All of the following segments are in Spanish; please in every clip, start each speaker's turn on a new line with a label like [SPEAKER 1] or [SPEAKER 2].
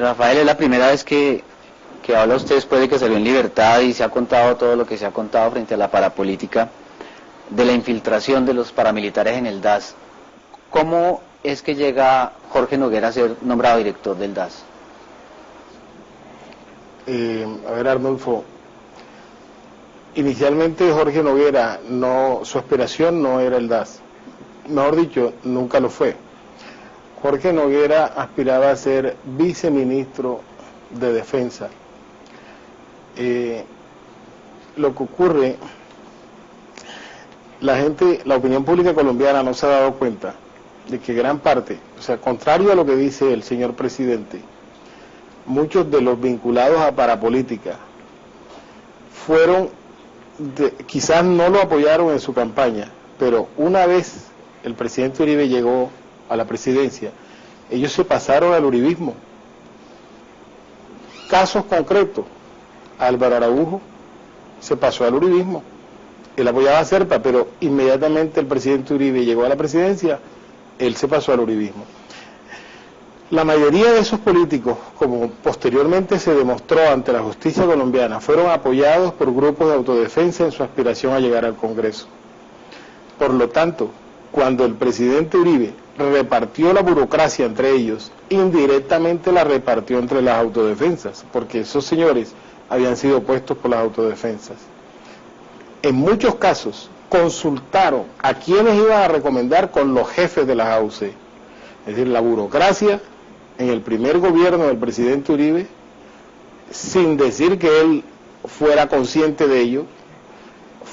[SPEAKER 1] Rafael, es la primera vez que habla usted después de que salió en libertad y se ha contado todo lo que se ha contado frente a la parapolítica de la infiltración de los paramilitares en el DAS. ¿Cómo es que llega Jorge Noguera a ser nombrado director del DAS?
[SPEAKER 2] A ver, Arnulfo, inicialmente Jorge Noguera, su aspiración no era el DAS, mejor dicho, nunca lo fue. Jorge Noguera aspiraba a ser viceministro de Defensa. Lo que ocurre, la opinión pública colombiana no se ha dado cuenta de que gran parte, o sea, contrario a lo que dice el señor presidente, muchos de los vinculados a parapolítica quizás no lo apoyaron en su campaña, pero una vez el presidente Uribe llegó a la presidencia, ellos se pasaron al uribismo. Casos concretos, Álvaro Araújo se pasó al uribismo, él apoyaba a Serpa, pero inmediatamente el presidente Uribe llegó a la presidencia, él se pasó al uribismo. La mayoría de esos políticos, como posteriormente se demostró ante la justicia colombiana, fueron apoyados por grupos de autodefensa en su aspiración a llegar al Congreso. Por lo tanto, cuando el presidente Uribe repartió la burocracia entre ellos, indirectamente la repartió entre las autodefensas, porque esos señores habían sido puestos por las autodefensas. En muchos casos consultaron a quienes iban a recomendar con los jefes de las AUC. Es decir, la burocracia en el primer gobierno del presidente Uribe, sin decir que él fuera consciente de ello,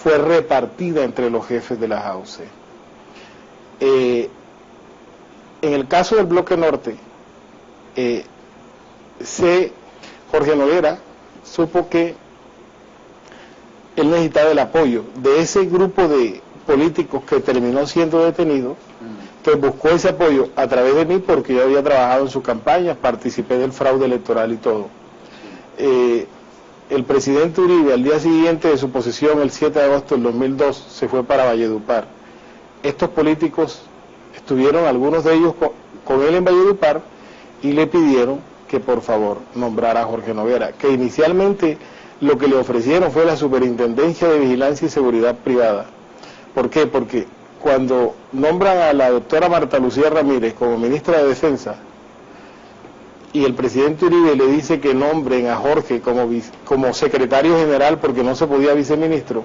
[SPEAKER 2] fue repartida entre los jefes de las AUC. En el caso del Bloque Norte, Jorge Noguera supo que él necesitaba el apoyo de ese grupo de políticos que terminó siendo detenido, entonces buscó ese apoyo a través de mí porque yo había trabajado en sus campañas, participé del fraude electoral y todo. El presidente Uribe, al día siguiente de su posesión, el 7 de agosto del 2002, se fue para Valledupar. Estos políticos estuvieron, algunos de ellos, con él en Valledupar y le pidieron que por favor nombrara a Jorge Noguera, que inicialmente lo que le ofrecieron fue la Superintendencia de Vigilancia y Seguridad Privada. ¿Por qué? Porque cuando nombran a la doctora Marta Lucía Ramírez como ministra de Defensa y el presidente Uribe le dice que nombren a Jorge como secretario general porque no se podía viceministro,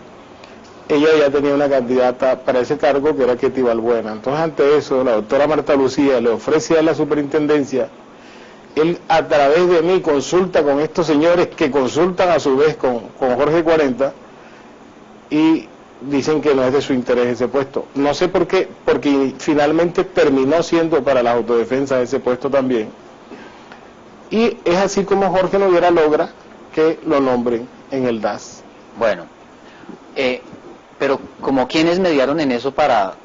[SPEAKER 2] ella ya tenía una candidata para ese cargo que era Ketty Balbuena. Entonces ante eso la doctora Marta Lucía le ofrece a la superintendencia, él a través de mí consulta con estos señores que consultan a su vez con Jorge 40 y dicen que no es de su interés ese puesto. No sé por qué, porque finalmente terminó siendo para las autodefensas ese puesto también. Y es así como Jorge Noguera logra que lo nombren en el DAS.
[SPEAKER 1] Bueno, pero como quienes mediaron en eso para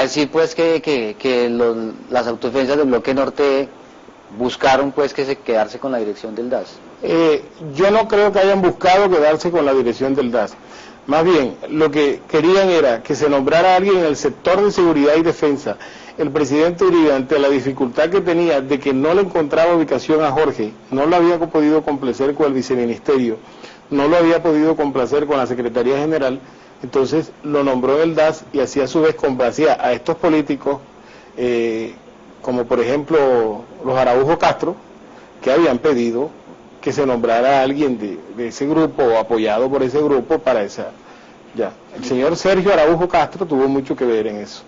[SPEAKER 1] decir pues que las autodefensas del Bloque Norte buscaron pues quedarse con la dirección del DAS.
[SPEAKER 2] Yo no creo que hayan buscado quedarse con la dirección del DAS. Más bien, lo que querían era que se nombrara a alguien en el sector de seguridad y defensa. El presidente Uribe, ante la dificultad que tenía de que no le encontraba ubicación a Jorge, no lo había podido complacer con el viceministerio, no lo había podido complacer con la Secretaría General, entonces lo nombró en el DAS y así a su vez complacía a estos políticos, como por ejemplo los Araújo Castro, que habían pedido que se nombrara a alguien de ese grupo o apoyado por ese grupo para esa. Ya, el señor Sergio Araújo Castro tuvo mucho que ver en eso.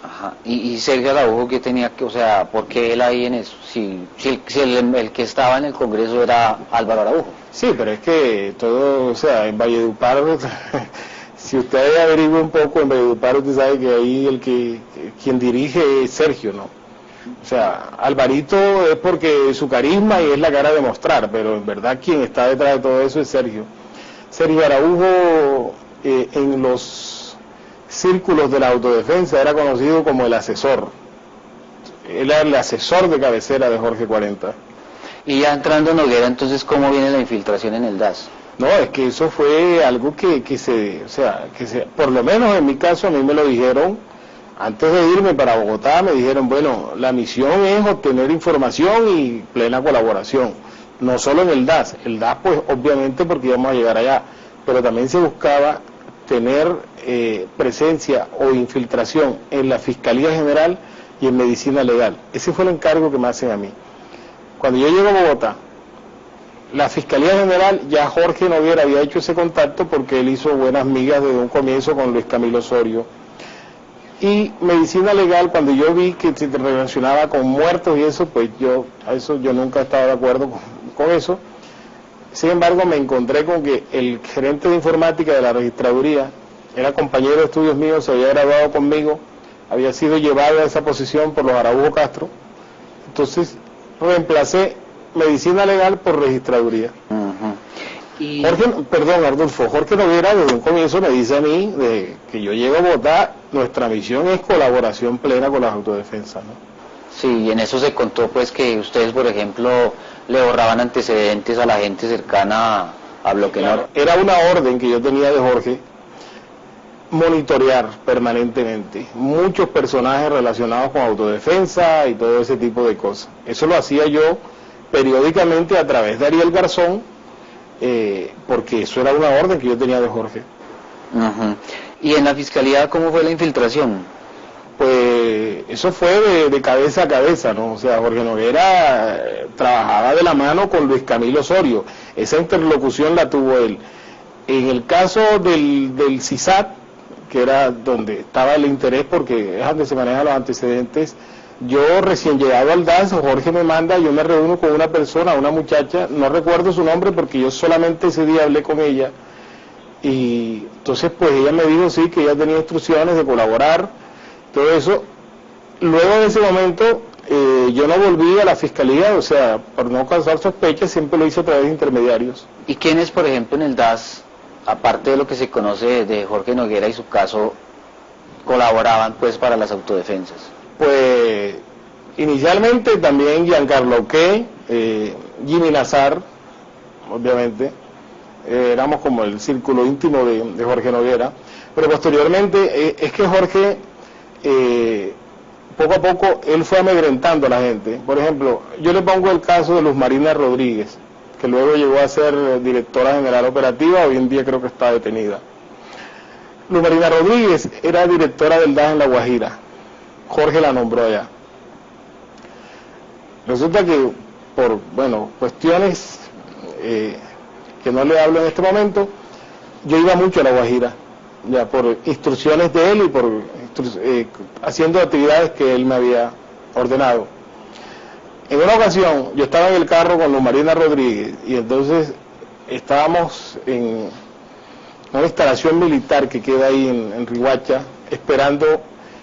[SPEAKER 1] Ajá. Y Sergio Araújo, ¿qué tenía que, por qué él ahí en eso? Si el que estaba en el Congreso era Álvaro Araújo.
[SPEAKER 2] Sí, pero es que todo, en Valledupar, si usted averigua un poco, en Valledupar usted sabe que ahí quien dirige es Sergio, ¿no? O sea, Alvarito es porque su carisma y es la cara de mostrar, pero en verdad quien está detrás de todo eso es Sergio. Sergio Araújo en los círculos de la autodefensa era conocido como el asesor. Él era el asesor de cabecera de Jorge 40.
[SPEAKER 1] Y ya entrando Noguera, entonces, ¿cómo viene la infiltración en el DAS?
[SPEAKER 2] No, es que eso fue algo que por lo menos en mi caso, a mí me lo dijeron Antes de irme para Bogotá me dijeron, bueno, la misión es obtener información y plena colaboración, no solo en el DAS pues obviamente porque íbamos a llegar allá, pero también se buscaba tener presencia o infiltración en la Fiscalía General y en Medicina Legal. Ese fue el encargo que me hacen a mí. Cuando yo llego a Bogotá, la Fiscalía General, ya Jorge Noguera había hecho ese contacto porque él hizo buenas migas desde un comienzo con Luis Camilo Osorio. Y Medicina Legal, cuando yo vi que se relacionaba con muertos y eso, pues yo nunca estaba de acuerdo con eso. Sin embargo, me encontré con que el gerente de informática de la registraduría era compañero de estudios míos, se había graduado conmigo, había sido llevado a esa posición por los Araújo Castro. Entonces, reemplacé Medicina Legal por registraduría. Y... Jorge Noguera desde un comienzo me dice a mí de que yo llego a Bogotá, nuestra misión es colaboración plena con las autodefensas, ¿no?
[SPEAKER 1] Sí, y en eso se contó pues que ustedes, por ejemplo, le borraban antecedentes a la gente cercana a Bloque Norte.
[SPEAKER 2] Era una orden que yo tenía de Jorge, monitorear permanentemente muchos personajes relacionados con autodefensa y todo ese tipo de cosas. Eso lo hacía yo periódicamente a través de Ariel Garzón, porque eso era una orden que yo tenía de Jorge.
[SPEAKER 1] ¿Y en la Fiscalía cómo fue la infiltración?
[SPEAKER 2] Pues eso fue de cabeza a cabeza, ¿no? O sea, Jorge Noguera trabajaba de la mano con Luis Camilo Osorio, esa interlocución la tuvo él. En el caso del CISAT, que era donde estaba el interés porque es donde se manejan los antecedentes, yo recién llegado al DAS, Jorge me manda, yo me reúno con una persona, una muchacha, no recuerdo su nombre porque yo solamente ese día hablé con ella, y entonces pues ella me dijo sí, que ella tenía instrucciones de colaborar, todo eso. Luego de ese momento yo no volví a la Fiscalía, o sea, por no causar sospechas, siempre lo hice a través de intermediarios.
[SPEAKER 1] ¿Y quiénes, por ejemplo, en el DAS, aparte de lo que se conoce de Jorge Noguera y su caso, colaboraban pues para las autodefensas?
[SPEAKER 2] Pues inicialmente también Giancarlo Oque, Jimmy Nazar, obviamente, éramos como el círculo íntimo de Jorge Noguera, pero posteriormente es que Jorge, poco a poco, él fue amedrentando a la gente. Por ejemplo, yo le pongo el caso de Luz Marina Rodríguez, que luego llegó a ser directora general operativa, hoy en día creo que está detenida. Luz Marina Rodríguez era directora del DAS en La Guajira. Jorge la nombró allá. Resulta que por, cuestiones que no le hablo en este momento, yo iba mucho a La Guajira, ya por instrucciones de él y por haciendo actividades que él me había ordenado. En una ocasión, yo estaba en el carro con Luz Marina Rodríguez y entonces estábamos en una instalación militar que queda ahí en Riohacha, esperando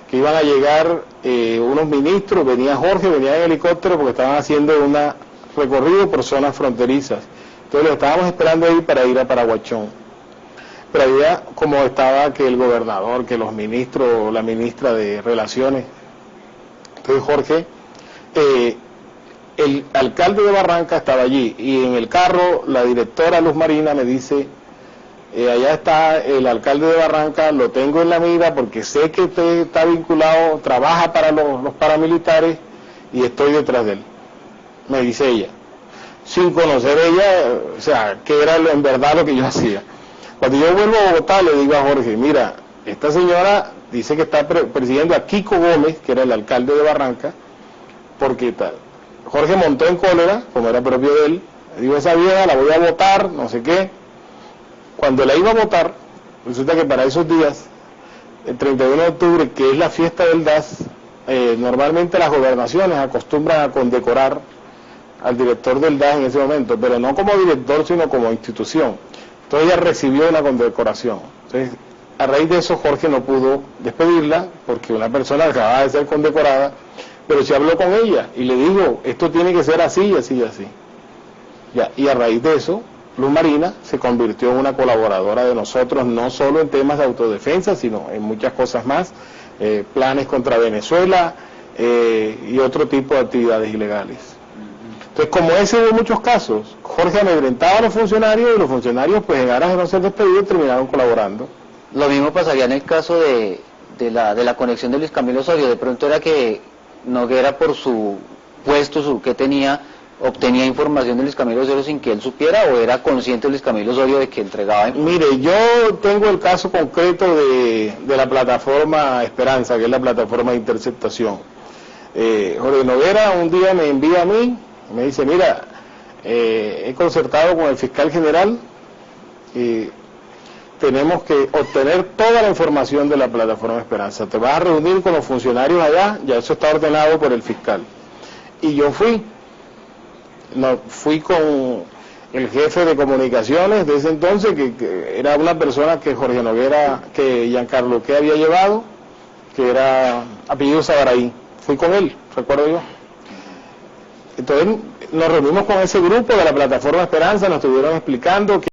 [SPEAKER 2] que iban a llegar unos ministros. Venía Jorge, venía en helicóptero porque estaban haciendo un recorrido por zonas fronterizas. Entonces lo estábamos esperando ahí para ir a Paraguachón. Pero había como estaba que el gobernador, que los ministros, la ministra de Relaciones. Entonces Jorge, el alcalde de Barranca estaba allí y en el carro la directora Luz Marina me dice, allá está el alcalde de Barranca, lo tengo en la mira porque sé que usted está vinculado, trabaja para los paramilitares y estoy detrás de él, me dice ella, sin conocer ella, o sea, qué era en verdad lo que yo hacía. Cuando yo vuelvo a Bogotá le digo a Jorge, mira, esta señora dice que está persiguiendo a Kiko Gómez, que era el alcalde de Barranca, porque tal. Jorge montó en cólera, como era propio de él, le digo, esa vieja la voy a votar, no sé qué. Cuando la iba a votar, resulta que para esos días, el 31 de octubre, que es la fiesta del DAS, normalmente las gobernaciones acostumbran a condecorar al director del DAS en ese momento, pero no como director, sino como institución. Entonces ella recibió una condecoración. Entonces, a raíz de eso, Jorge no pudo despedirla, porque una persona acababa de ser condecorada, pero se habló con ella, y le dijo, esto tiene que ser así, así, así. Ya, y a raíz de eso, Luz Marina se convirtió en una colaboradora de nosotros, no solo en temas de autodefensa, sino en muchas cosas más, planes contra Venezuela y otro tipo de actividades ilegales. Entonces, como ese hubo muchos casos, Jorge amedrentaba a los funcionarios y los funcionarios, pues en aras de no ser despedidos, terminaron colaborando.
[SPEAKER 1] Lo mismo pasaría en el caso de de la conexión de Luis Camilo Osorio? ¿De pronto era que Noguera, por su puesto que tenía, obtenía información de Luis Camilo Osorio sin que él supiera, o era consciente Luis Camilo Osorio de que entregaba?
[SPEAKER 2] Mire, yo tengo el caso concreto de la plataforma Esperanza, que es la plataforma de interceptación. Jorge Noguera un día me envía a mí, me dice, mira, he concertado con el fiscal general y tenemos que obtener toda la información de la plataforma Esperanza. Te vas a reunir con los funcionarios allá, ya eso está ordenado por el fiscal. Y yo fui con el jefe de comunicaciones de ese entonces, que era una persona que Jorge Noguera, que Giancarlo que había llevado, que era apellido Sabaraí. Fui con él, recuerdo yo. Entonces nos reunimos con ese grupo de la plataforma Esperanza, nos estuvieron explicando que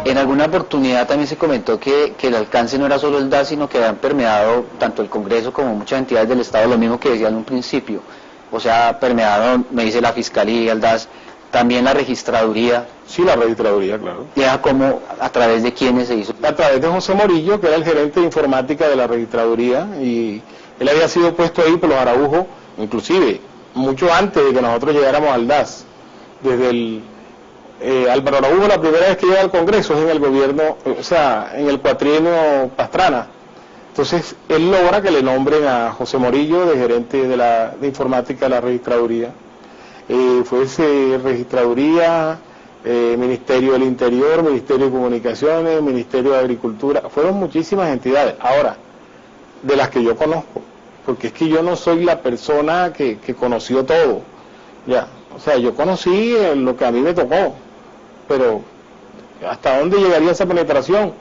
[SPEAKER 1] en alguna oportunidad también se comentó que el alcance no era solo el DAS, sino que habían permeado tanto el Congreso como muchas entidades del Estado, lo mismo que decía en un principio. O sea, permearon, me dice la Fiscalía, el DAS, también la Registraduría.
[SPEAKER 2] Sí, la Registraduría, claro.
[SPEAKER 1] ¿Y cómo, a través de quiénes se hizo?
[SPEAKER 2] A través de José Morillo, que era el gerente de informática de la Registraduría, y él había sido puesto ahí por los Araújo, inclusive, mucho antes de que nosotros llegáramos al DAS. Desde el Álvaro Araújo, la primera vez que llega al Congreso es en el gobierno, o sea, en el cuatrienio Pastrana. Entonces, él logra que le nombren a José Morillo de gerente de informática de la Registraduría. Fuese Registraduría, Ministerio del Interior, Ministerio de Comunicaciones, Ministerio de Agricultura, fueron muchísimas entidades, ahora, de las que yo conozco, porque es que yo no soy la persona que conoció todo, ya, o sea, yo conocí lo que a mí me tocó, pero ¿hasta dónde llegaría esa penetración?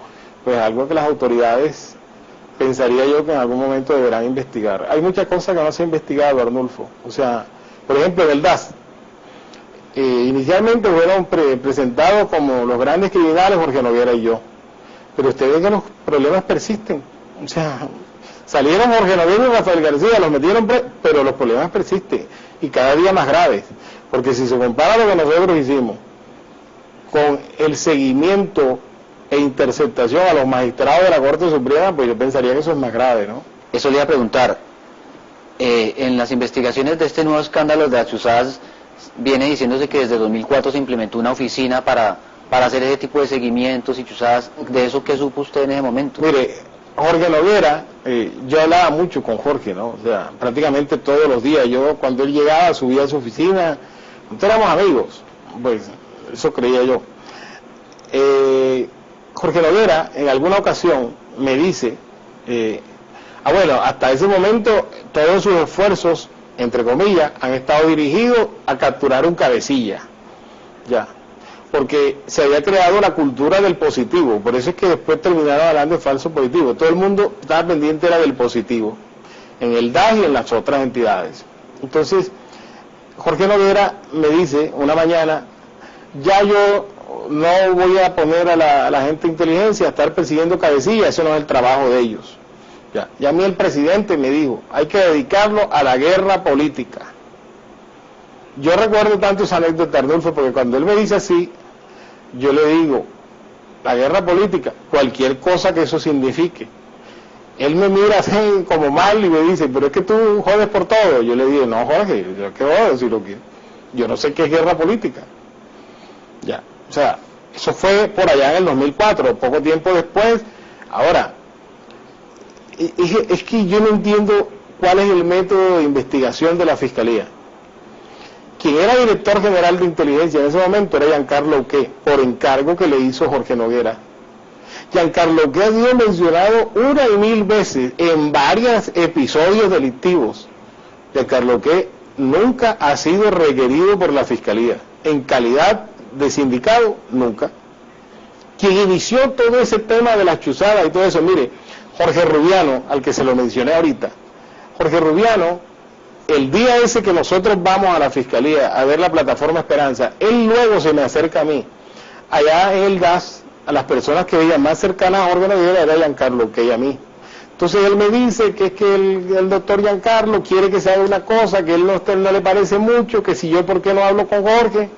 [SPEAKER 2] Pues algo que las autoridades, pensaría yo que en algún momento deberán investigar. Hay muchas cosas que no se han investigado, Arnulfo, o sea, por ejemplo, en el DAS, inicialmente fueron presentados como los grandes criminales Jorge Noguera y yo, pero usted ve que los problemas persisten, o sea, salieron Jorge Noguera y Rafael García, los metieron pero los problemas persisten, y cada día más graves, porque si se compara lo que nosotros hicimos con el seguimiento e interceptación a los magistrados de la Corte Suprema, pues yo pensaría que eso es más grave, ¿no?
[SPEAKER 1] Eso le iba a preguntar. En las investigaciones de este nuevo escándalo de achuzadas viene diciéndose que desde 2004 se implementó una oficina para hacer ese tipo de seguimientos y chuzadas. ¿De eso qué supo usted en ese momento?
[SPEAKER 2] Mire, Jorge Noguera, yo hablaba mucho con Jorge, ¿no? O sea, prácticamente todos los días. Yo cuando él llegaba subía a su oficina, nosotros éramos amigos, pues eso creía yo. Jorge Noguera en alguna ocasión me dice, bueno, hasta ese momento todos sus esfuerzos, entre comillas, han estado dirigidos a capturar un cabecilla, ya, porque se había creado la cultura del positivo, por eso es que después terminaron hablando de falso positivo, todo el mundo estaba pendiente era del positivo, en el DAS y en las otras entidades. Entonces, Jorge Noguera me dice una mañana, ya yo no voy a poner a la gente de inteligencia a estar persiguiendo cabecillas, eso no es el trabajo de ellos. Ya a mí el presidente me dijo, hay que dedicarlo a la guerra política. Yo recuerdo tanto esa anécdota, Arnulfo, porque cuando él me dice así, yo le digo, la guerra política, cualquier cosa que eso signifique. Él me mira así como mal y me dice, pero es que tú jodes por todo. Yo le digo, no, Jorge, yo qué jodo si lo quiero. Yo no sé qué es guerra política. Ya, o sea, eso fue por allá en el 2004, poco tiempo después. Ahora, es que yo no entiendo cuál es el método de investigación de la Fiscalía. Quien era director general de inteligencia en ese momento era Giancarlo Uqué, por encargo que le hizo Jorge Noguera. Giancarlo Uqué ha sido mencionado una y mil veces en varios episodios delictivos. Giancarlo Uqué nunca ha sido requerido por la Fiscalía. En calidad de sindicado, nunca. Quien inició todo ese tema de las chuzadas y todo eso, mire, Jorge Rubiano, al que se lo mencioné ahorita. Jorge Rubiano, el día ese que nosotros vamos a la Fiscalía a ver la plataforma Esperanza, él luego se me acerca a mí. Allá en el DAS, a las personas que veían más cercanas a Jorge Noguera era Giancarlo Uqué y a mí. Entonces él me dice que es que el doctor Giancarlo quiere que se haga una cosa, que él no le parece mucho, que si yo por qué no hablo con Jorge.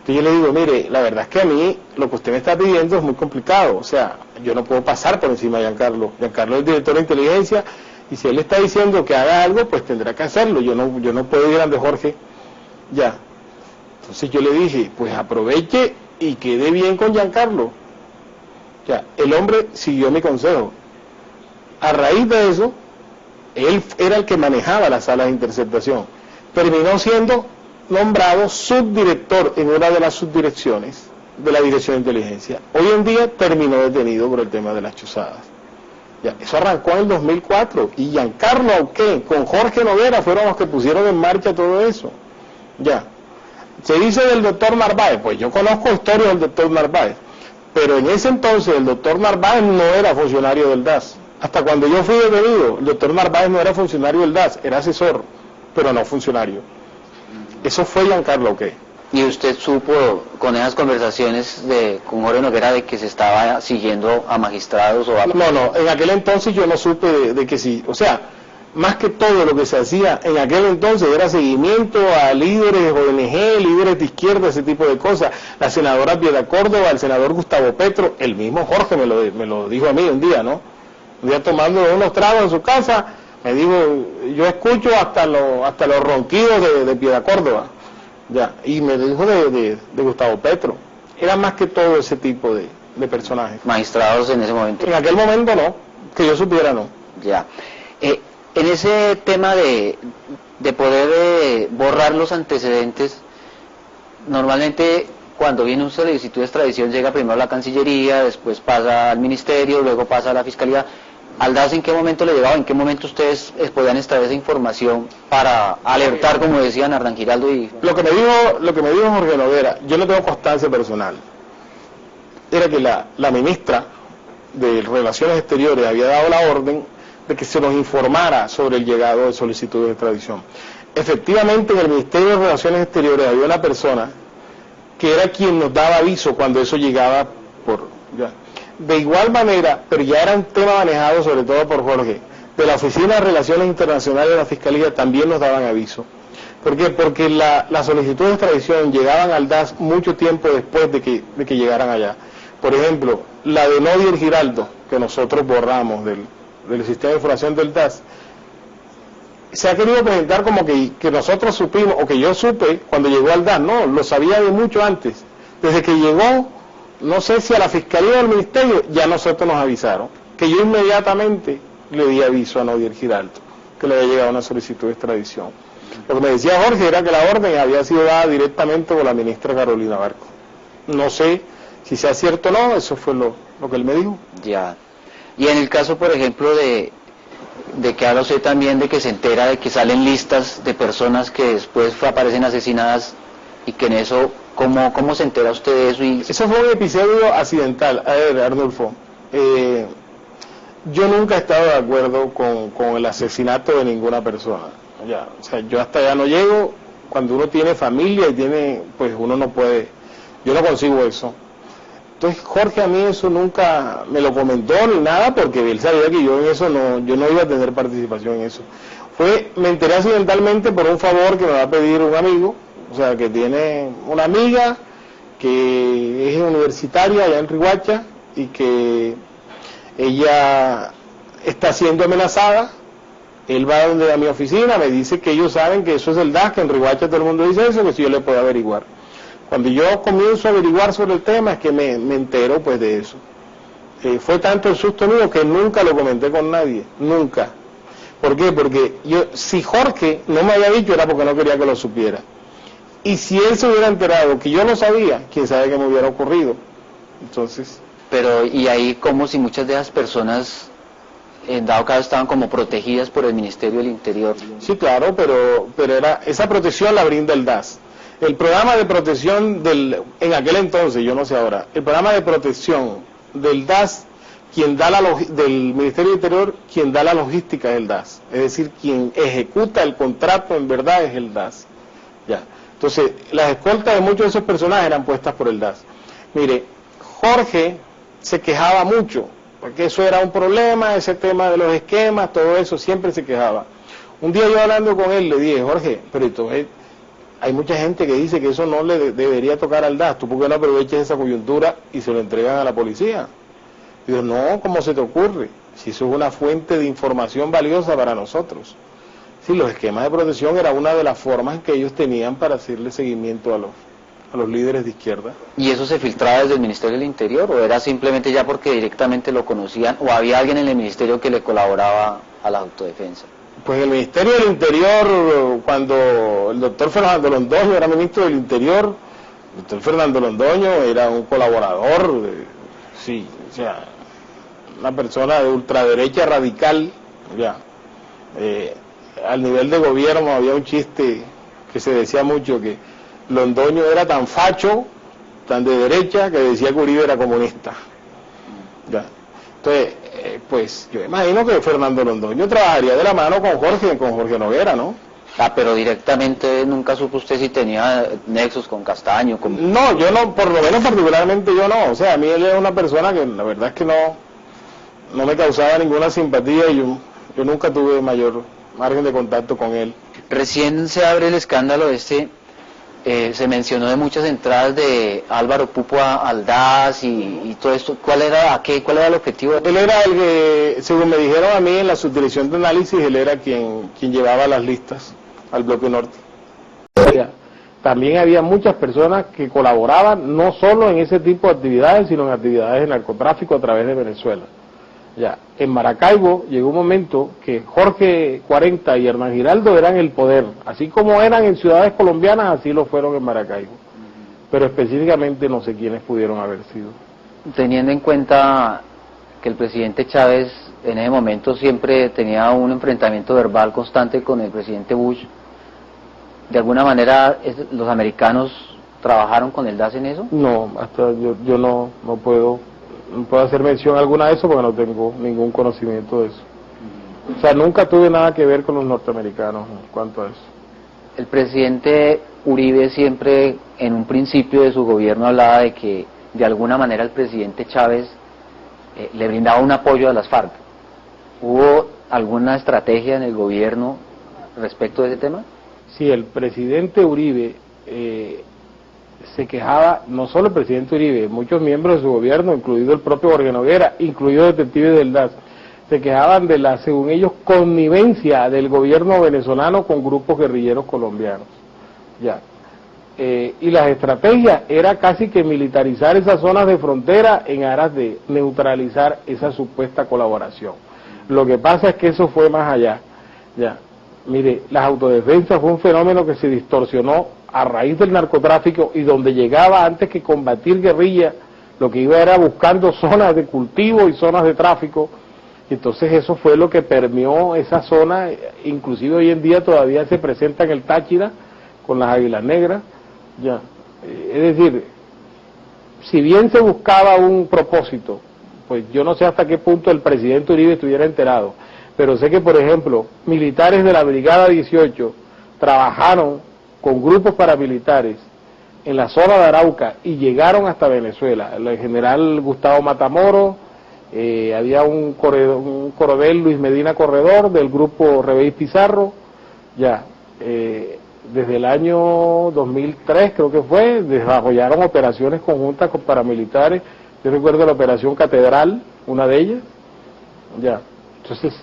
[SPEAKER 2] Entonces yo le digo, mire, la verdad es que a mí lo que usted me está pidiendo es muy complicado, o sea, yo no puedo pasar por encima de Giancarlo. Giancarlo es el director de inteligencia, y si él está diciendo que haga algo, pues tendrá que hacerlo, yo no puedo ir ante Jorge, ya. Entonces yo le dije, pues aproveche y quede bien con Giancarlo. Ya, el hombre siguió mi consejo. A raíz de eso, él era el que manejaba las salas de interceptación. Terminó siendo nombrado subdirector en una de las subdirecciones de la Dirección de Inteligencia. Hoy en día terminó detenido por el tema de las chuzadas. Ya, eso arrancó en el 2004 y Giancarlo Auqué con Jorge Noguera fueron los que pusieron en marcha todo eso. Ya. Se dice del doctor Narváez, pues yo conozco historias del doctor Narváez, pero en ese entonces el doctor Narváez no era funcionario del DAS. Hasta cuando yo fui detenido, el doctor Narváez no era funcionario del DAS, era asesor, pero no funcionario. Eso fue Giancarlo Auqué.
[SPEAKER 1] ¿Y usted supo con esas conversaciones con Jorge Noguera de que se estaba siguiendo a magistrados o a...
[SPEAKER 2] No, en aquel entonces yo no supe de que sí, o sea, más que todo lo que se hacía en aquel entonces era seguimiento a líderes ONG, líderes de izquierda, ese tipo de cosas. La senadora Piedad Córdoba, el senador Gustavo Petro, el mismo Jorge me lo dijo a mí un día, ¿no? Un día tomando unos tragos en su casa, me dijo, yo escucho hasta los ronquidos de Piedad Córdoba, ya, y me dijo de Gustavo Petro. Era más que todo ese tipo de personajes.
[SPEAKER 1] Magistrados en ese momento.
[SPEAKER 2] En aquel momento no, que yo supiera no.
[SPEAKER 1] Ya. En ese tema de poder borrar los antecedentes, normalmente cuando viene una solicitud de extradición llega primero a la Cancillería, después pasa al Ministerio, luego pasa a la Fiscalía. ¿Al DAS en qué momento le llegaba? ¿En qué momento ustedes podían extraer esa información para alertar, como decían Ardan Giraldo?
[SPEAKER 2] Lo que me dijo Jorge Noguera, yo no tengo constancia personal, era que la ministra de Relaciones Exteriores había dado la orden de que se nos informara sobre el llegado de solicitud de extradición. Efectivamente, en el Ministerio de Relaciones Exteriores había una persona que era quien nos daba aviso cuando eso llegaba ya. De igual manera, pero ya era un tema manejado sobre todo por Jorge, de la Oficina de Relaciones Internacionales de la Fiscalía también nos daban aviso. ¿Por qué? Porque la solicitud de extradición llegaban al DAS mucho tiempo después de que llegaran allá. Por ejemplo, la de Nodier Giraldo, que nosotros borramos del sistema de información del DAS, se ha querido presentar como que nosotros supimos, o que yo supe cuando llegó al DAS. No, lo sabía de mucho antes. Desde que llegó, no sé si a la Fiscalía o al Ministerio, ya nosotros nos avisaron, que yo inmediatamente le di aviso a Nodier Giraldo, que le había llegado una solicitud de extradición. Lo que me decía Jorge era que la orden había sido dada directamente por la ministra Carolina Barco. No sé si sea cierto o no, eso fue lo que él me dijo.
[SPEAKER 1] Ya. Y en el caso, por ejemplo, de que habla usted también de que se entera de que salen listas de personas que después aparecen asesinadas y que en eso, ¿cómo se entera usted de eso?
[SPEAKER 2] Eso fue un episodio accidental. A ver, Arnulfo, yo nunca he estado de acuerdo con el asesinato de ninguna persona. Ya, o sea, yo hasta allá no llego. Cuando uno tiene familia y pues uno no puede, yo no consigo eso. Entonces Jorge a mí eso nunca me lo comentó ni nada, porque él sabía que yo en eso yo no iba a tener participación en eso. Me enteré accidentalmente por un favor que me va a pedir un amigo, o sea, que tiene una amiga que es universitaria allá en Riohacha y que ella está siendo amenazada. Él va a mi oficina, me dice que ellos saben que eso es el DAS, que en Riohacha todo el mundo dice eso, que si yo le puedo averiguar. Cuando yo comienzo a averiguar sobre el tema es que me entero pues de eso. Fue tanto el susto mío que nunca lo comenté con nadie, nunca. ¿Por qué? Porque si Jorge no me había dicho era porque no quería que lo supiera. Y si él se hubiera enterado que yo no sabía, quién sabe qué me hubiera ocurrido. Entonces...
[SPEAKER 1] Pero, y ahí como si muchas de esas personas, en dado caso, estaban como protegidas por el Ministerio del Interior.
[SPEAKER 2] Sí, claro, pero esa protección la brinda el DAS. El programa de protección en aquel entonces, yo no sé ahora, el programa de protección del DAS, del Ministerio del Interior, quien da la logística es el DAS. Es decir, quien ejecuta el contrato en verdad es el DAS. Ya. Entonces, las escoltas de muchos de esos personajes eran puestas por el DAS. Mire, Jorge se quejaba mucho, porque eso era un problema, ese tema de los esquemas, todo eso, siempre se quejaba. Un día yo hablando con él le dije, Jorge, pero entonces hay mucha gente que dice que eso no le debería tocar al DAS, ¿tú por qué no aprovechas esa coyuntura y se lo entregan a la policía? Digo, no, ¿cómo se te ocurre? Si eso es una fuente de información valiosa para nosotros. Sí, los esquemas de protección era una de las formas que ellos tenían para hacerle seguimiento a los líderes de izquierda.
[SPEAKER 1] ¿Y eso se filtraba desde el Ministerio del Interior o era simplemente ya porque directamente lo conocían o había alguien en el Ministerio que le colaboraba a la autodefensa?
[SPEAKER 2] Pues el Ministerio del Interior, cuando el doctor Fernando Londoño era ministro del Interior, el doctor Fernando Londoño era un colaborador, sí, o sea, una persona de ultraderecha radical, ya. Al nivel de gobierno había un chiste que se decía mucho, que Londoño era tan facho, tan de derecha, que decía que Uribe era comunista. Ya. Entonces, pues yo imagino que Fernando Londoño trabajaría de la mano con Jorge Noguera, ¿no?
[SPEAKER 1] Ah, pero directamente nunca supo usted si tenía nexos con Castaño.
[SPEAKER 2] No, yo no, por lo menos particularmente yo no. O sea, a mí él es una persona que la verdad es que no me causaba ninguna simpatía y yo nunca tuve mayor margen de contacto con él.
[SPEAKER 1] Recién se abre el escándalo se mencionó de muchas entradas de Álvaro Pupo al DAS y todo esto. ¿Cuál era el objetivo?
[SPEAKER 2] Él era el que, según me dijeron a mí en la subdirección de análisis, él era quien llevaba las listas al Bloque Norte. También había muchas personas que colaboraban no solo en ese tipo de actividades, sino en actividades de narcotráfico a través de Venezuela. Ya, en Maracaibo llegó un momento que Jorge 40 y Hernán Giraldo eran el poder, así como eran en ciudades colombianas, así lo fueron en Maracaibo, pero específicamente no sé quiénes pudieron haber sido.
[SPEAKER 1] Teniendo en cuenta que el presidente Chávez en ese momento siempre tenía un enfrentamiento verbal constante con el presidente Bush, ¿de alguna manera los americanos trabajaron con el DAS en eso?
[SPEAKER 2] No, hasta yo no puedo hacer mención alguna de eso porque no tengo ningún conocimiento de eso. O sea, nunca tuve nada que ver con los norteamericanos en cuanto a eso.
[SPEAKER 1] El presidente Uribe siempre en un principio de su gobierno hablaba de que de alguna manera el presidente Chávez le brindaba un apoyo a las FARC. ¿Hubo alguna estrategia en el gobierno respecto de ese tema?
[SPEAKER 2] Sí, el presidente Uribe se quejaba, no solo el presidente Uribe, muchos miembros de su gobierno, incluido el propio Jorge Noguera, incluidos detectives del DAS, se quejaban de la, según ellos, connivencia del gobierno venezolano con grupos guerrilleros colombianos. Ya. Y las estrategias era casi que militarizar esas zonas de frontera en aras de neutralizar esa supuesta colaboración. Lo que pasa es que eso fue más allá. Ya. Mire, las autodefensas fue un fenómeno que se distorsionó a raíz del narcotráfico y donde llegaba antes que combatir guerrilla, lo que iba era buscando zonas de cultivo y zonas de tráfico. Entonces eso fue lo que permeó esa zona, inclusive hoy en día todavía se presenta en el Táchira con las Águilas Negras. Ya. Es decir, si bien se buscaba un propósito, pues yo no sé hasta qué punto el presidente Uribe estuviera enterado, pero sé que, por ejemplo, militares de la Brigada 18 trabajaron con grupos paramilitares en la zona de Arauca y llegaron hasta Venezuela. El general Gustavo Matamoros, había un coronel Luis Medina Corredor del grupo Rebéis Pizarro, ya, desde el año 2003 creo que fue, desarrollaron operaciones conjuntas con paramilitares. Yo recuerdo la operación Catedral, una de ellas, ya. Entonces,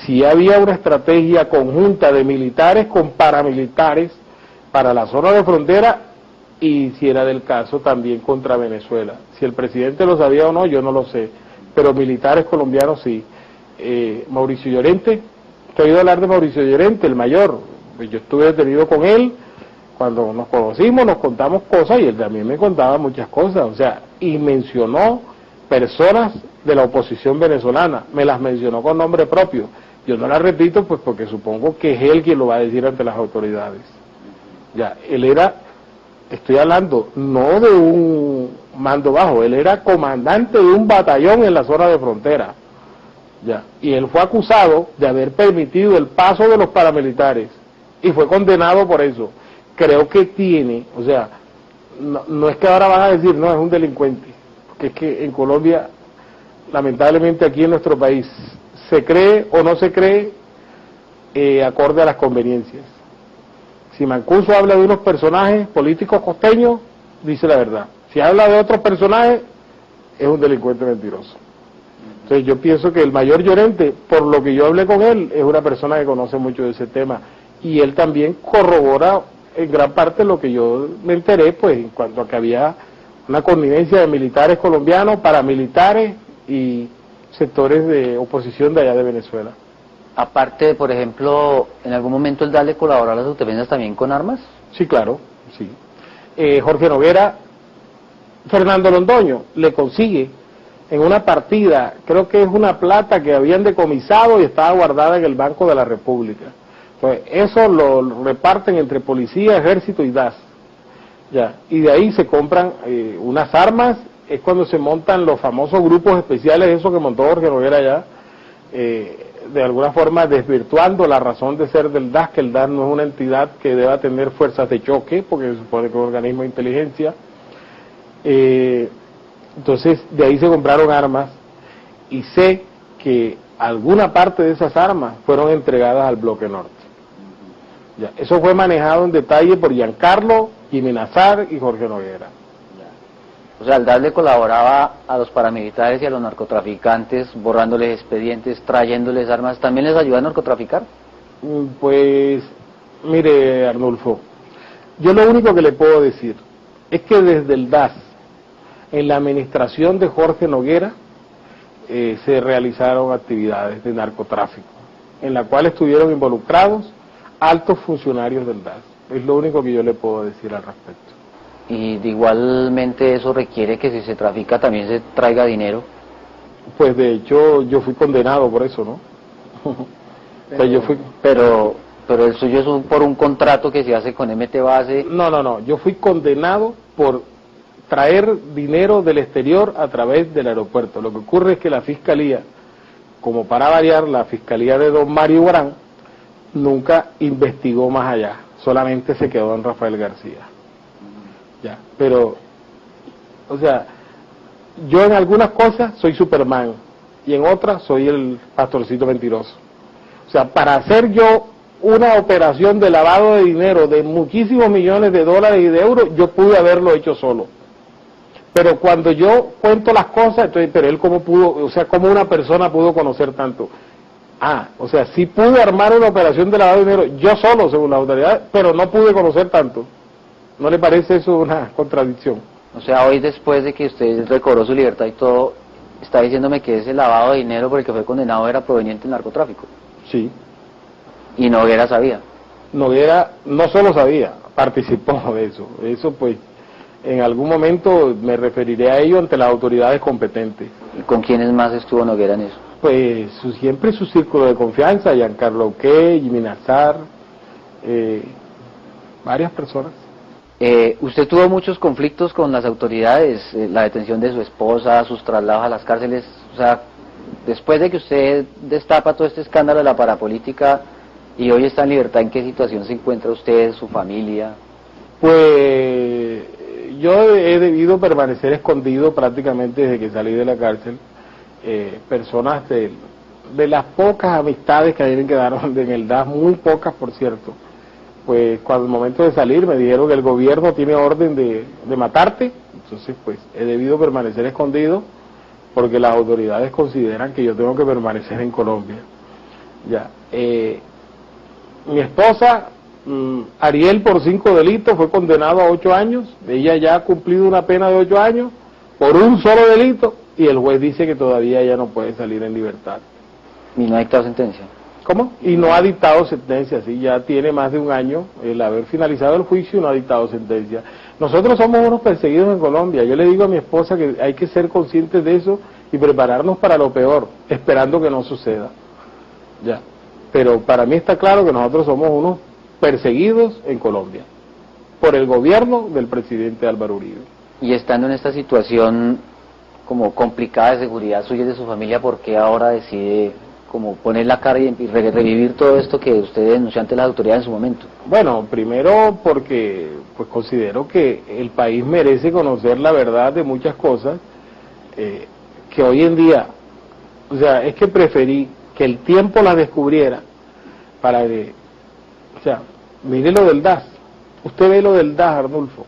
[SPEAKER 2] sí había una estrategia conjunta de militares con paramilitares para la zona de frontera y, si era del caso, también contra Venezuela. Si el presidente lo sabía o no, yo no lo sé, pero militares colombianos sí. Mauricio Llorente, ¿te he oído hablar de Mauricio Llorente, el mayor? Pues yo estuve detenido con él, cuando nos conocimos nos contamos cosas y él también me contaba muchas cosas, o sea, y mencionó personas de la oposición venezolana, me las mencionó con nombre propio. Yo no las repito pues porque supongo que es él quien lo va a decir ante las autoridades. Ya, él era, estoy hablando, no de un mando bajo, él era comandante de un batallón en la zona de frontera. Ya, y él fue acusado de haber permitido el paso de los paramilitares y fue condenado por eso. Creo que tiene, o sea, no es que ahora van a decir, no, es un delincuente, porque es que en Colombia lamentablemente aquí en nuestro país, se cree o no se cree acorde a las conveniencias. Si Mancuso habla de unos personajes políticos costeños, dice la verdad. Si habla de otros personajes, es un delincuente mentiroso. Entonces yo pienso que el mayor Llorente, por lo que yo hablé con él, es una persona que conoce mucho de ese tema. Y él también corrobora en gran parte lo que yo me enteré, pues, en cuanto a que había una connivencia de militares colombianos, paramilitares y sectores de oposición de allá de Venezuela.
[SPEAKER 1] Aparte, por ejemplo, ¿en algún momento el DAS le colaboró a las autodefensas también con armas?
[SPEAKER 2] Sí, claro, sí. Jorge Noguera, Fernando Londoño le consigue en una partida, creo que es una plata que habían decomisado y estaba guardada en el Banco de la República. Entonces, eso lo reparten entre policía, ejército y DAS. Ya, y de ahí se compran unas armas, es cuando se montan los famosos grupos especiales, eso que montó Jorge Noguera allá, de alguna forma desvirtuando la razón de ser del DAS, que el DAS no es una entidad que deba tener fuerzas de choque, porque se supone que es un organismo de inteligencia. Entonces, de ahí se compraron armas, y sé que alguna parte de esas armas fueron entregadas al Bloque Norte. Ya, eso fue manejado en detalle por Giancarlo, Jimmy Nazar y Jorge Noguera.
[SPEAKER 1] O sea, el DAS le colaboraba a los paramilitares y a los narcotraficantes, borrándoles expedientes, trayéndoles armas. ¿También les ayuda a narcotraficar?
[SPEAKER 2] Pues, mire, Arnulfo, yo lo único que le puedo decir es que desde el DAS, en la administración de Jorge Noguera, se realizaron actividades de narcotráfico, en la cual estuvieron involucrados altos funcionarios del DAS. Es lo único que yo le puedo decir al respecto.
[SPEAKER 1] Y igualmente eso requiere que si se trafica también se traiga dinero.
[SPEAKER 2] Pues de hecho yo fui condenado por eso, ¿no?
[SPEAKER 1] Pero el suyo es por un contrato que se hace con MT Base.
[SPEAKER 2] No, yo fui condenado por traer dinero del exterior a través del aeropuerto. Lo que ocurre es que la fiscalía, como para variar, la fiscalía de don Mario Guarán, nunca investigó más allá, solamente se quedó en Rafael García. Ya, pero, o sea, yo en algunas cosas soy Superman y en otras soy el pastorcito mentiroso. O sea, para hacer yo una operación de lavado de dinero de muchísimos millones de dólares y de euros, yo pude haberlo hecho solo. Pero cuando yo cuento las cosas, entonces, pero él cómo pudo, o sea, cómo una persona pudo conocer tanto. O sea, sí pude armar una operación de lavado de dinero yo solo, según la autoridad, pero no pude conocer tanto. ¿No le parece eso una contradicción?
[SPEAKER 1] O sea, hoy después de que usted recobró su libertad y todo, está diciéndome que ese lavado de dinero por el que fue condenado era proveniente del narcotráfico.
[SPEAKER 2] Sí.
[SPEAKER 1] Y Noguera sabía.
[SPEAKER 2] Noguera no solo sabía, participó de eso. Eso pues, en algún momento me referiré a ello ante las autoridades competentes.
[SPEAKER 1] ¿Y con quiénes más estuvo Noguera en eso?
[SPEAKER 2] Pues siempre su círculo de confianza, Giancarlo Uque, Jimmy Nazar, varias personas.
[SPEAKER 1] Usted tuvo muchos conflictos con las autoridades, la detención de su esposa, sus traslados a las cárceles, o sea, después de que usted destapa todo este escándalo de la parapolítica y hoy está en libertad, ¿en qué situación se encuentra usted, su familia?
[SPEAKER 2] Pues yo he debido permanecer escondido prácticamente desde que salí de la cárcel. Personas de las pocas amistades que a mí me quedaron en el DAS, muy pocas por cierto, pues cuando al momento de salir me dijeron que el gobierno tiene orden de matarte, entonces pues he debido permanecer escondido porque las autoridades consideran que yo tengo que permanecer en Colombia. Ya, mi esposa, Ariel, por 5 delitos fue condenado a 8 años, ella ya ha cumplido una pena de 8 años por un solo delito y el juez dice que todavía ella no puede salir en libertad.
[SPEAKER 1] ¿Y no ha dictado sentencia?
[SPEAKER 2] ¿Cómo? Y no ha dictado sentencia, sí, ya tiene más de un año el haber finalizado el juicio y no ha dictado sentencia. Nosotros somos unos perseguidos en Colombia, yo le digo a mi esposa que hay que ser conscientes de eso y prepararnos para lo peor, esperando que no suceda. Ya, pero para mí está claro que nosotros somos unos perseguidos en Colombia, por el gobierno del presidente Álvaro Uribe.
[SPEAKER 1] Y estando en esta situación como complicada de seguridad suya y de su familia, ¿por qué ahora decide como poner la cara y revivir todo esto que usted denunció ante las autoridades en su momento?
[SPEAKER 2] Bueno, primero porque pues considero que el país merece conocer la verdad de muchas cosas que hoy en día O sea, es que preferí que el tiempo las descubriera para que, o sea, mire lo del DAS. Usted ve lo del DAS, Arnulfo.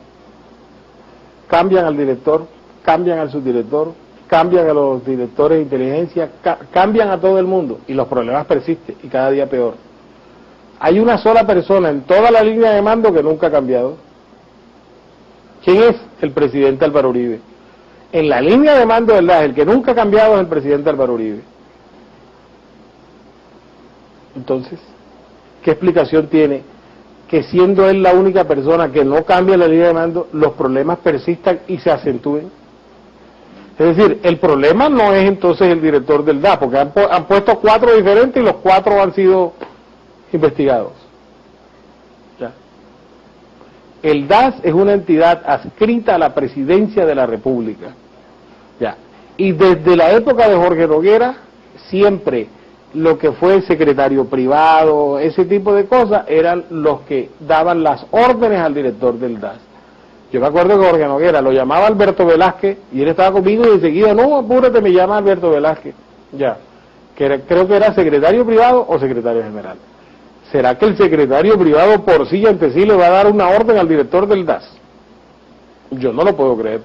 [SPEAKER 2] Cambian al director, cambian al subdirector, cambian a los directores de inteligencia, cambian a todo el mundo y los problemas persisten y cada día peor. Hay una sola persona en toda la línea de mando que nunca ha cambiado. ¿Quién es? El presidente Álvaro Uribe. En la línea de mando del DAS, el que nunca ha cambiado es el presidente Álvaro Uribe. Entonces, ¿qué explicación tiene que siendo él la única persona que no cambia la línea de mando, los problemas persistan y se acentúen? Es decir, el problema no es entonces el director del DAS, porque han puesto 4 diferentes y los 4 han sido investigados. ¿Ya? El DAS es una entidad adscrita a la presidencia de la República. ¿Ya? Y desde la época de Jorge Noguera, siempre lo que fue el secretario privado, ese tipo de cosas, eran los que daban las órdenes al director del DAS. Yo me acuerdo que Jorge Noguera lo llamaba Alberto Velázquez y él estaba conmigo y enseguida, no, apúrate, me llama Alberto Velázquez. Ya, creo que era secretario privado o secretario general. ¿Será que el secretario privado por sí y ante sí le va a dar una orden al director del DAS? Yo no lo puedo creer.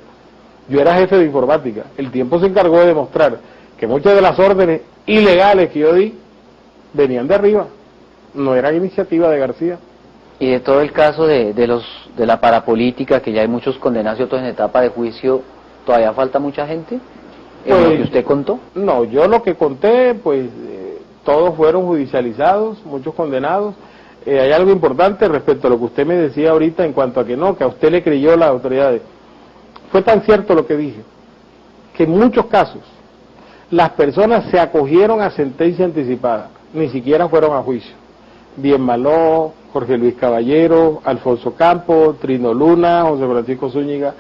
[SPEAKER 2] Yo era jefe de informática. El tiempo se encargó de demostrar que muchas de las órdenes ilegales que yo di venían de arriba, no eran iniciativa de García.
[SPEAKER 1] Y de todo el caso de la parapolítica, que ya hay muchos condenados y otros en etapa de juicio, ¿todavía falta mucha gente? ¿En lo que usted contó?
[SPEAKER 2] No, yo lo que conté, pues todos fueron judicializados, muchos condenados. Hay algo importante respecto a lo que usted me decía ahorita en cuanto a que no, que a usted le creyó las autoridades. Fue tan cierto lo que dije, que en muchos casos las personas se acogieron a sentencia anticipada, ni siquiera fueron a juicio. Bien Maló, Jorge Luis Caballero, Alfonso Campos, Trino Luna, José Francisco Zúñiga.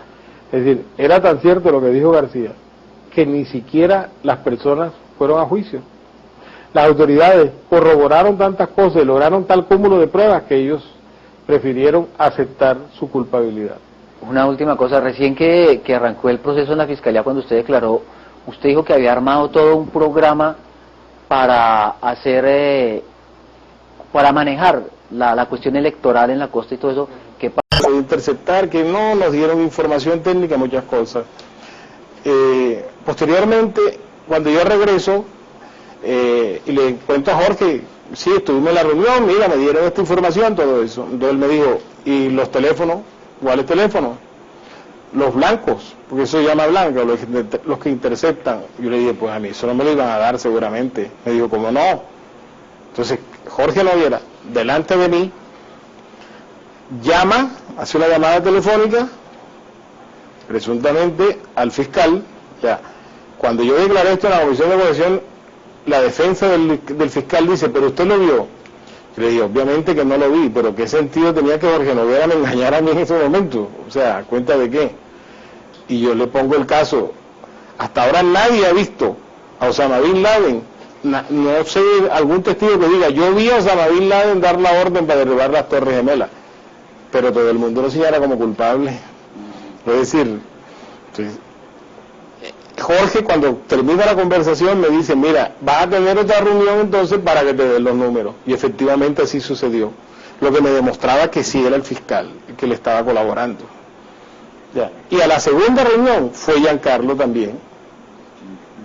[SPEAKER 2] Es decir, era tan cierto lo que dijo García, que ni siquiera las personas fueron a juicio. Las autoridades corroboraron tantas cosas y lograron tal cúmulo de pruebas que ellos prefirieron aceptar su culpabilidad.
[SPEAKER 1] Una última cosa, recién que arrancó el proceso en la Fiscalía, cuando usted declaró, usted dijo que había armado todo un programa para hacer, para manejar la cuestión electoral en la costa y todo eso. ¿Qué pasa?
[SPEAKER 2] Interceptar, que no nos dieron información técnica, muchas cosas. Posteriormente, cuando yo regreso, y le cuento a Jorge, sí, estuvimos en la reunión, mira, me dieron esta información, todo eso. Entonces él me dijo, ¿y los teléfonos? ¿Cuáles teléfonos? Los blancos, porque eso se llama blanco, los que interceptan. Yo le dije, pues a mí eso no me lo iban a dar seguramente. Me dijo, ¿cómo no? Entonces Jorge Noguera, delante de mí, llama, hace una llamada telefónica, presuntamente al fiscal. Ya, cuando yo declaré esto en la Comisión de Posesión, la defensa del fiscal dice, ¿pero usted lo vio? Yo le dije, obviamente que no lo vi, pero ¿qué sentido tenía que Jorge Noguera me engañara a mí en ese momento? O sea, ¿a cuenta de qué? Y yo le pongo el caso, hasta ahora nadie ha visto a Osama Bin Laden, no sé algún testigo que diga, yo vi a Osama Bin Laden dar la orden para derribar las Torres Gemelas, pero todo el mundo lo señala como culpable. Es decir, entonces, Jorge, cuando termina la conversación, me dice, mira, vas a tener otra reunión entonces para que te den los números. Y efectivamente así sucedió. Lo que me demostraba que sí era el fiscal, que le estaba colaborando. Ya. Y a la segunda reunión fue Giancarlo también.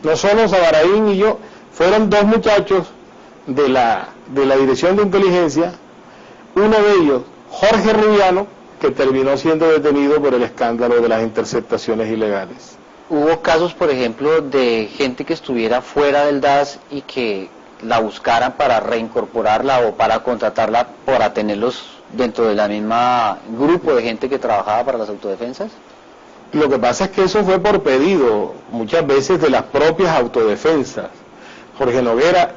[SPEAKER 2] No solo Sabaraín y yo, fueron 2 muchachos de la Dirección de Inteligencia, uno de ellos, Jorge Rubiano, que terminó siendo detenido por el escándalo de las interceptaciones ilegales.
[SPEAKER 1] ¿Hubo casos, por ejemplo, de gente que estuviera fuera del DAS y que la buscaran para reincorporarla o para contratarla para tenerlos dentro de la misma grupo de gente que trabajaba para las autodefensas?
[SPEAKER 2] Lo que pasa es que eso fue por pedido, muchas veces de las propias autodefensas. Jorge Noguera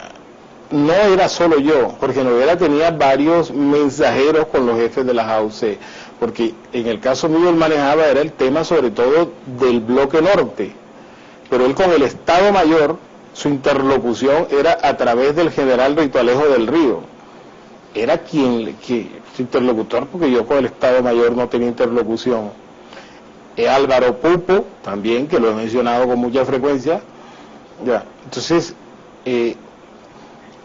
[SPEAKER 2] no era solo yo, Jorge Noguera tenía varios mensajeros con los jefes de las AUC, porque en el caso mío él manejaba, era el tema sobre todo del bloque norte, pero él con el Estado Mayor, su interlocución era a través del general Rito Alejo del Río, era su interlocutor, porque yo con el Estado Mayor no tenía interlocución. Álvaro Pupo, también, que lo he mencionado con mucha frecuencia, ya. Entonces,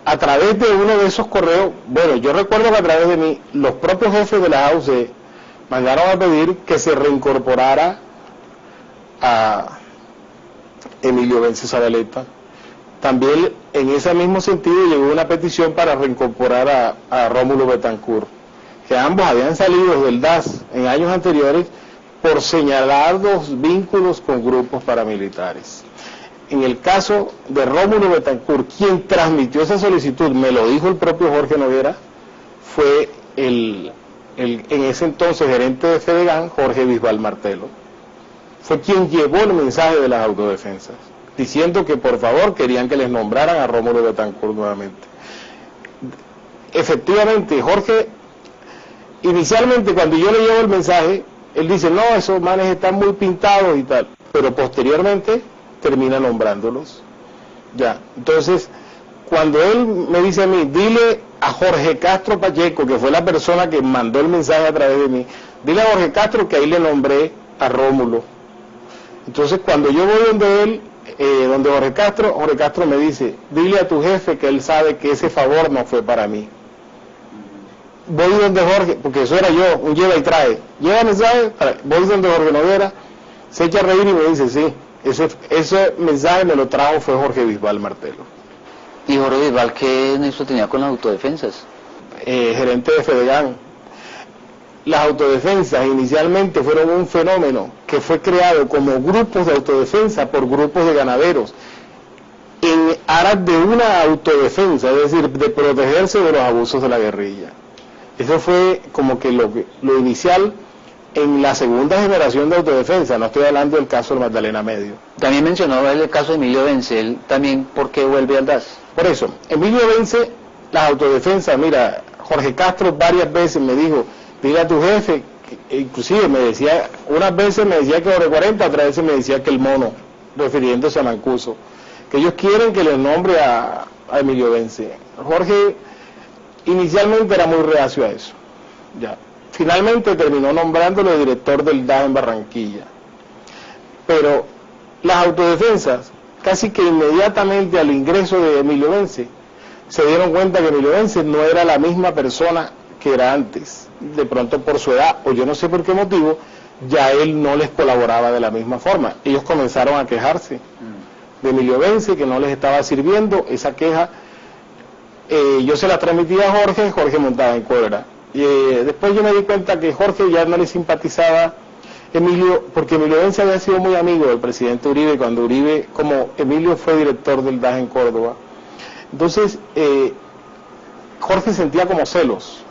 [SPEAKER 2] a través de uno de esos correos, bueno, yo recuerdo que a través de mí, los propios jefes de la AUC mandaron a pedir que se reincorporara a Emilio Vence Zabaleta. También en ese mismo sentido llegó una petición para reincorporar a Rómulo Betancourt, que ambos habían salido del DAS en años anteriores por señalar los vínculos con grupos paramilitares. En el caso de Rómulo Betancourt, quien transmitió esa solicitud, me lo dijo el propio Jorge Noguera, fue el en ese entonces gerente de FEDEGAN, Jorge Bisbal Martelo. Fue quien llevó el mensaje de las autodefensas, diciendo que por favor querían que les nombraran a Rómulo Betancourt nuevamente. Efectivamente, Jorge, inicialmente cuando yo le llevo el mensaje, él dice, no, esos manes están muy pintados y tal, pero posteriormente termina nombrándolos. Ya, entonces, cuando él me dice a mí, dile a Jorge Castro Pacheco, que fue la persona que mandó el mensaje a través de mí, dile a Jorge Castro que ahí le nombré a Rómulo. Entonces, cuando yo voy donde él, donde Jorge Castro me dice, dile a tu jefe que él sabe que ese favor no fue para mí. Voy donde Jorge, porque eso era yo, un lleva y trae. Lleva mensaje, voy donde Jorge Noguera, se echa a reír y me dice, sí, ese mensaje me lo trajo fue Jorge Bisbal Martelo.
[SPEAKER 1] ¿Y Jorge Bisbal qué nexo tenía con las autodefensas?
[SPEAKER 2] Gerente de FEDEGAN. Las autodefensas inicialmente fueron un fenómeno que fue creado como grupos de autodefensa por grupos de ganaderos en aras de una autodefensa, es decir, de protegerse de los abusos de la guerrilla. Eso fue como que lo inicial en la segunda generación de autodefensa, no estoy hablando del caso de Magdalena Medio.
[SPEAKER 1] También mencionó el caso de Emilio Vence, él también, ¿por qué vuelve al DAS?
[SPEAKER 2] Por eso, Emilio Vence, las autodefensas, mira, Jorge Castro varias veces me dijo, dile a tu jefe, inclusive me decía, unas veces me decía que Jorge 40, otras veces me decía que el mono, refiriéndose a Mancuso, que ellos quieren que les nombre a Emilio Vence. Jorge inicialmente era muy reacio a eso, ya. Finalmente terminó nombrándolo director del DAS en Barranquilla. Pero las autodefensas, casi que inmediatamente al ingreso de Emilio Vence, se dieron cuenta que Emilio Vence no era la misma persona que era antes. De pronto por su edad, o yo no sé por qué motivo, ya él no les colaboraba de la misma forma. Ellos comenzaron a quejarse de Emilio Vence, que no les estaba sirviendo. Esa queja, yo se la transmití a Jorge, Jorge montaba en cólera. Después yo me di cuenta que Jorge ya no le simpatizaba Emilio, porque Emilio Vence había sido muy amigo del presidente Uribe, cuando Uribe, como Emilio fue director del DAS en Córdoba. Entonces, Jorge sentía como celos,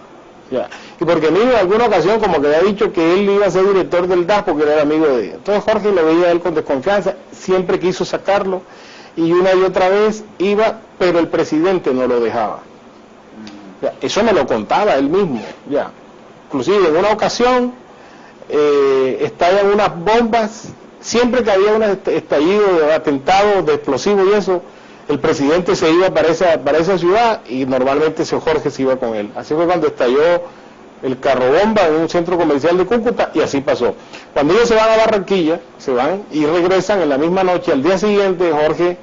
[SPEAKER 2] ya. Y porque Emilio en alguna ocasión como que había dicho que él iba a ser director del DAS porque era amigo de él. Entonces Jorge lo veía a él con desconfianza, siempre quiso sacarlo, y una y otra vez iba, pero el presidente no lo dejaba. Ya, eso me lo contaba él mismo, ya. Inclusive en una ocasión estallan unas bombas, siempre que había un estallido de atentados, de explosivos y eso, el presidente se iba para esa ciudad y normalmente ese Jorge se iba con él. Así fue cuando estalló el carro bomba en un centro comercial de Cúcuta y así pasó. Cuando ellos se van a Barranquilla, se van y regresan en la misma noche, al día siguiente Jorge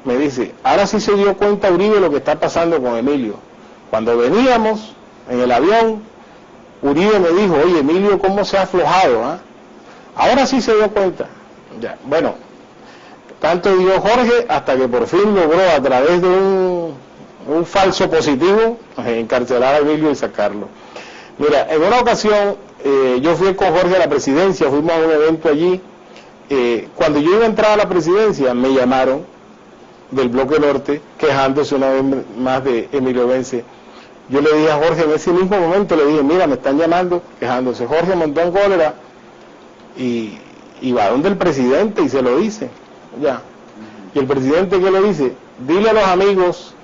[SPEAKER 2] me dice, ahora sí se dio cuenta Uribe lo que está pasando con Emilio. Cuando veníamos en el avión, Uribe me dijo, oye Emilio, ¿cómo se ha aflojado? Ahora sí se dio cuenta. Ya, bueno, tanto dio Jorge hasta que por fin logró a través de un falso positivo encarcelar a Emilio y sacarlo. Mira, en una ocasión yo fui con Jorge a la presidencia, fuimos a un evento allí. Cuando yo iba a entrar a la presidencia me llamaron del Bloque Norte quejándose una vez más de Emilio Vence. Yo le dije a Jorge en ese mismo momento, le dije, mira, me están llamando quejándose. Jorge montó en cólera y va donde el presidente y se lo dice, ya. Y el presidente, ¿qué le dice? Dile a los amigos,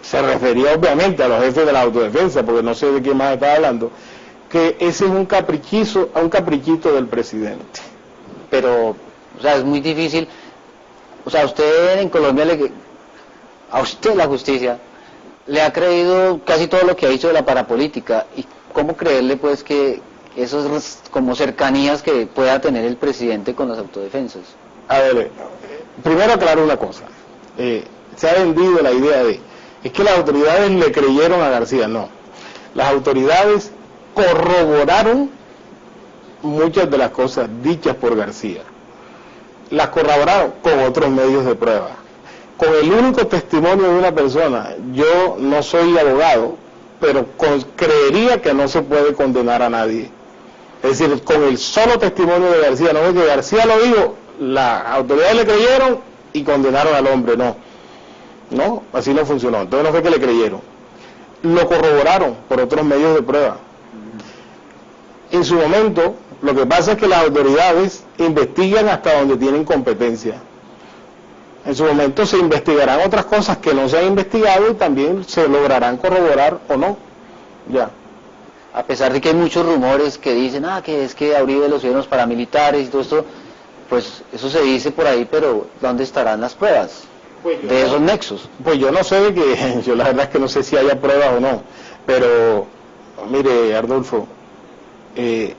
[SPEAKER 2] se refería obviamente a los jefes de la autodefensa, porque no sé de quién más estaba hablando, que ese es un caprichito del presidente.
[SPEAKER 1] Pero, o sea, es muy difícil. O sea, usted en Colombia, a usted la justicia le ha creído casi todo lo que ha dicho de la parapolítica. ¿Y cómo creerle pues que esos como cercanías que pueda tener el presidente con las autodefensas?
[SPEAKER 2] A ver, primero aclaro una cosa. se ha vendido la idea de, es que las autoridades le creyeron a García. No, las autoridades corroboraron muchas de las cosas dichas por García, las corroboraron con otros medios de prueba, con el único testimonio de una persona. Yo no soy abogado, pero creería que no se puede condenar a nadie. Es decir, con el solo testimonio de García, no es que García lo dijo, las autoridades le creyeron y condenaron al hombre, no, así no funcionó. Entonces no fue que le creyeron, lo corroboraron por otros medios de prueba. En su momento, lo que pasa es que las autoridades investigan hasta donde tienen competencia. En su momento se investigarán otras cosas que no se han investigado y también se lograrán corroborar o no. Ya.
[SPEAKER 1] A pesar de que hay muchos rumores que dicen, que es que a Uribe lo subieron los paramilitares y todo esto, pues eso se dice por ahí, pero ¿dónde estarán las pruebas de esos nexos?
[SPEAKER 2] Pues yo no sé de que, yo la verdad es que no sé si haya pruebas o no, pero mire, Arnulfo,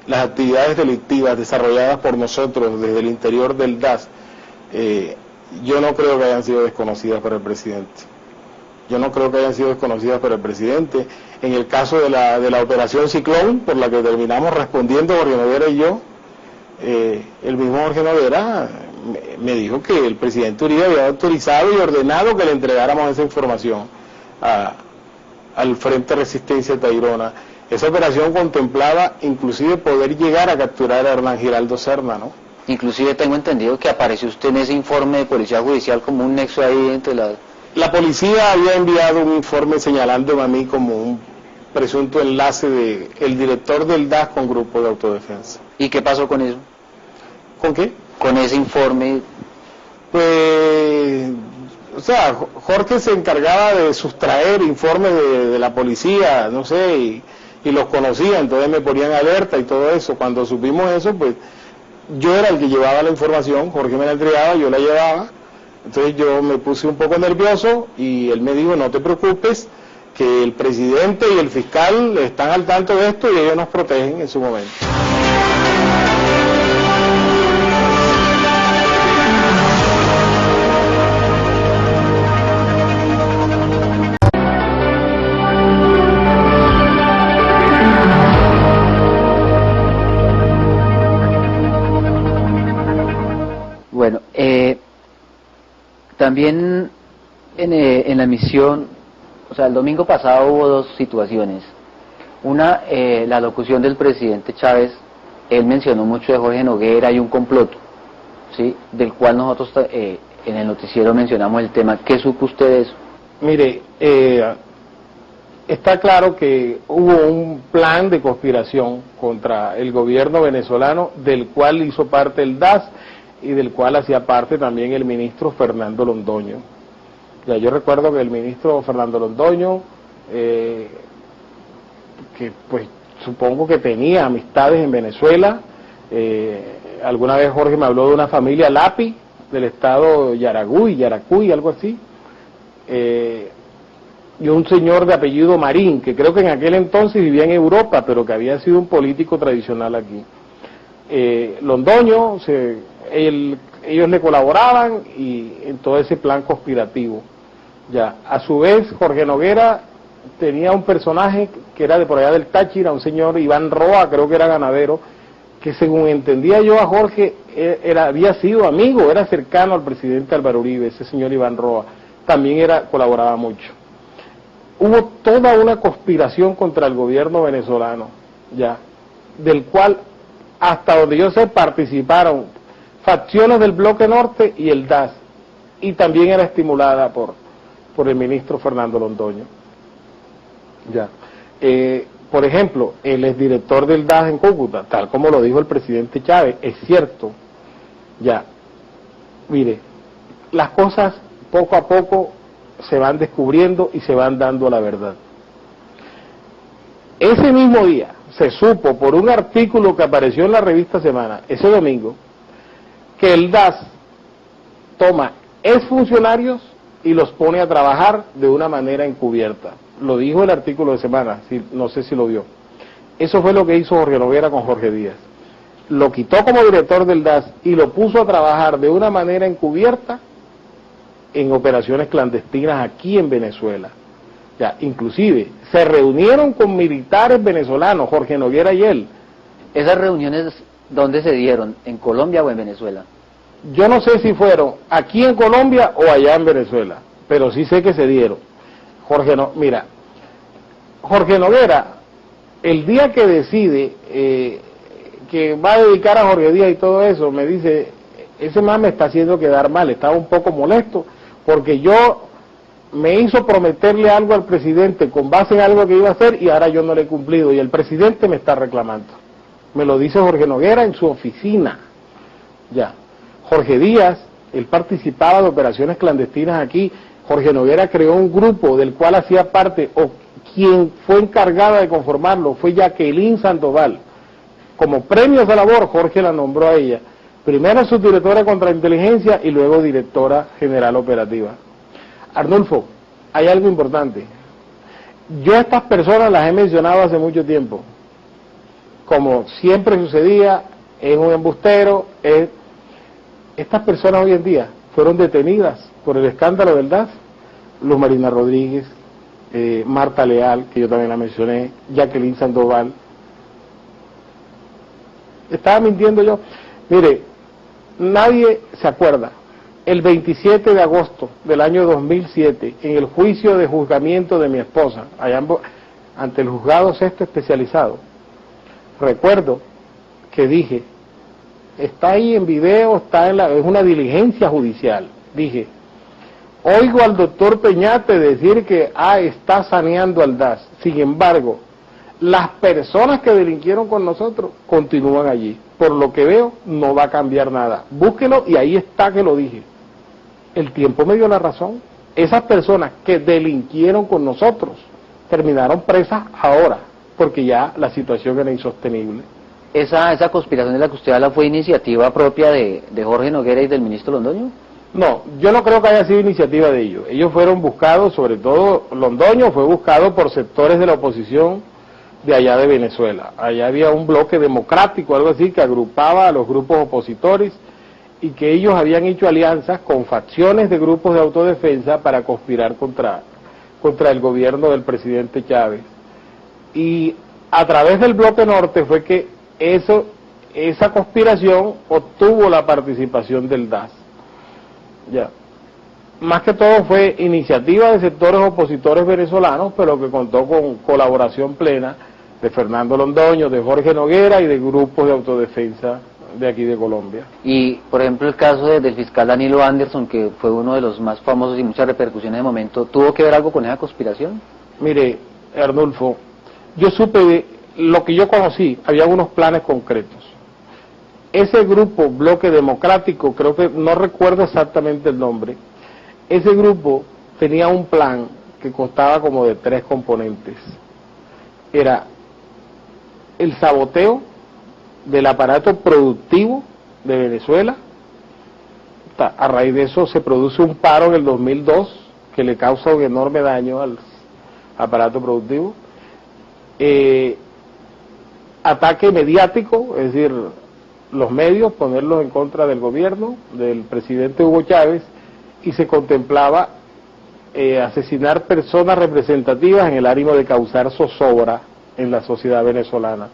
[SPEAKER 2] las actividades delictivas desarrolladas por nosotros desde el interior del DAS, yo no creo que hayan sido desconocidas por el presidente. Yo no creo que hayan sido desconocidas por el presidente. En el caso de la operación Ciclón, por la que terminamos respondiendo Jorge Noguera y yo, el mismo Jorge Noguera me dijo que el presidente Uribe había autorizado y ordenado que le entregáramos esa información al Frente Resistencia Tayrona. Esa operación contemplaba inclusive poder llegar a capturar a Hernán Giraldo Serna, ¿no?
[SPEAKER 1] Inclusive tengo entendido que apareció usted en ese informe de Policía Judicial como un nexo ahí entre las...
[SPEAKER 2] La policía había enviado un informe señalándome a mí como un presunto enlace de el director del DAS con Grupo de Autodefensa.
[SPEAKER 1] ¿Y qué pasó con eso?
[SPEAKER 2] ¿Con qué?
[SPEAKER 1] Con ese informe.
[SPEAKER 2] Pues, o sea, Jorge se encargaba de sustraer informes de la policía, no sé, y los conocía, entonces me ponían alerta y todo eso. Cuando supimos eso, pues yo era el que llevaba la información, Jorge me la entregaba, yo la llevaba. Entonces yo me puse un poco nervioso y él me dijo, no te preocupes, que el presidente y el fiscal están al tanto de esto y ellos nos protegen en su momento.
[SPEAKER 1] Bueno, también en la emisión, o sea, el domingo pasado hubo dos situaciones. Una, la locución del presidente Chávez, él mencionó mucho de Jorge Noguera y un complot, ¿sí? Del cual nosotros en el noticiero mencionamos el tema. ¿Qué supo usted de eso?
[SPEAKER 2] Mire, está claro que hubo un plan de conspiración contra el gobierno venezolano, del cual hizo parte el DAS, y del cual hacía parte también el ministro Fernando Londoño. Ya, yo recuerdo que el ministro Fernando Londoño, que pues supongo que tenía amistades en Venezuela, alguna vez Jorge me habló de una familia Lapi, del estado Yaracuy, algo así, y un señor de apellido Marín, que creo que en aquel entonces vivía en Europa, pero que había sido un político tradicional aquí. Londoño, ellos le colaboraban y en todo ese plan conspirativo. Ya, a su vez Jorge Noguera tenía un personaje que era de por allá del Táchira, un señor Iván Roa, creo que era ganadero, que según entendía yo a Jorge, había sido amigo, era cercano al presidente Álvaro Uribe, ese señor Iván Roa, también colaboraba mucho. Hubo toda una conspiración contra el gobierno venezolano, ya, del cual, hasta donde yo sé, participaron facciones del Bloque Norte y el DAS, y también era estimulada por el ministro Fernando Londoño. Ya. Por ejemplo, el exdirector del DAS en Cúcuta, tal como lo dijo el presidente Chávez, es cierto. Ya. Mire, las cosas poco a poco se van descubriendo y se van dando a la verdad. Ese mismo día se supo por un artículo que apareció en la revista Semana, ese domingo, que el DAS toma exfuncionarios y los pone a trabajar de una manera encubierta. Lo dijo el artículo de Semana, no sé si lo vio. Eso fue lo que hizo Jorge Noguera con Jorge Díaz. Lo quitó como director del DAS y lo puso a trabajar de una manera encubierta en operaciones clandestinas aquí en Venezuela. Ya, inclusive, se reunieron con militares venezolanos, Jorge Noguera y él.
[SPEAKER 1] ¿Esas reuniones dónde se dieron? ¿En Colombia o en Venezuela?
[SPEAKER 2] Yo no sé si fueron aquí en Colombia o allá en Venezuela, pero sí sé que se dieron. Mira, Jorge Noguera, el día que decide que va a dedicar a Jorge Díaz y todo eso, me dice, ese man me está haciendo quedar mal, estaba un poco molesto, porque yo me hizo prometerle algo al presidente con base en algo que iba a hacer y ahora yo no le he cumplido y el presidente me está reclamando. Me lo dice Jorge Noguera en su oficina. Ya. Jorge Díaz, él participaba de operaciones clandestinas aquí. Jorge Noguera creó un grupo del cual hacía parte, o quien fue encargada de conformarlo fue Jacqueline Sandoval. Como premio a esa labor, Jorge la nombró a ella, primero subdirectora de contrainteligencia y luego directora general operativa. Arnulfo, hay algo importante. Yo a estas personas las he mencionado hace mucho tiempo. Como siempre sucedía, es un embustero. Estas personas hoy en día fueron detenidas por el escándalo del DAS. Luz Marina Rodríguez, Marta Leal, que yo también la mencioné, Jacqueline Sandoval. ¿Estaba mintiendo yo? Mire, nadie se acuerda. El 27 de agosto del año 2007, en el juicio de juzgamiento de mi esposa, allá ante el juzgado sexto especializado, recuerdo que dije, está ahí en video, es una diligencia judicial, dije, oigo al doctor Peñate decir que está saneando al DAS, sin embargo, las personas que delinquieron con nosotros continúan allí, por lo que veo no va a cambiar nada, búsquelo y ahí está que lo dije. El tiempo me dio la razón. Esas personas que delinquieron con nosotros terminaron presas ahora, porque ya la situación era insostenible.
[SPEAKER 1] ¿Esa conspiración de la que usted habla fue iniciativa propia de Jorge Noguera y del ministro Londoño?
[SPEAKER 2] No, yo no creo que haya sido iniciativa de ellos. Ellos fueron buscados, sobre todo Londoño fue buscado por sectores de la oposición de allá de Venezuela. Allá había un bloque democrático, algo así, que agrupaba a los grupos opositores y que ellos habían hecho alianzas con facciones de grupos de autodefensa para conspirar contra el gobierno del presidente Chávez. Y a través del bloque norte fue que esa conspiración obtuvo la participación del DAS. Ya. Más que todo fue iniciativa de sectores opositores venezolanos, pero que contó con colaboración plena de Fernando Londoño, de Jorge Noguera y de grupos de autodefensa de aquí de Colombia.
[SPEAKER 1] Y, por ejemplo, el caso del fiscal Danilo Anderson, que fue uno de los más famosos y muchas repercusiones de momento, ¿tuvo que ver algo con esa conspiración?
[SPEAKER 2] Mire, Arnulfo, yo supe de lo que yo conocí, había unos planes concretos. Ese grupo, Bloque Democrático, creo que, no recuerdo exactamente el nombre, ese grupo tenía un plan que constaba como de 3 componentes. Era el saboteo del aparato productivo de Venezuela. A raíz de eso se produce un paro en el 2002 que le causa un enorme daño al aparato productivo. Ataque mediático, es decir, los medios, ponerlos en contra del gobierno, del presidente Hugo Chávez, y se contemplaba asesinar personas representativas en el ánimo de causar zozobra en la sociedad venezolana.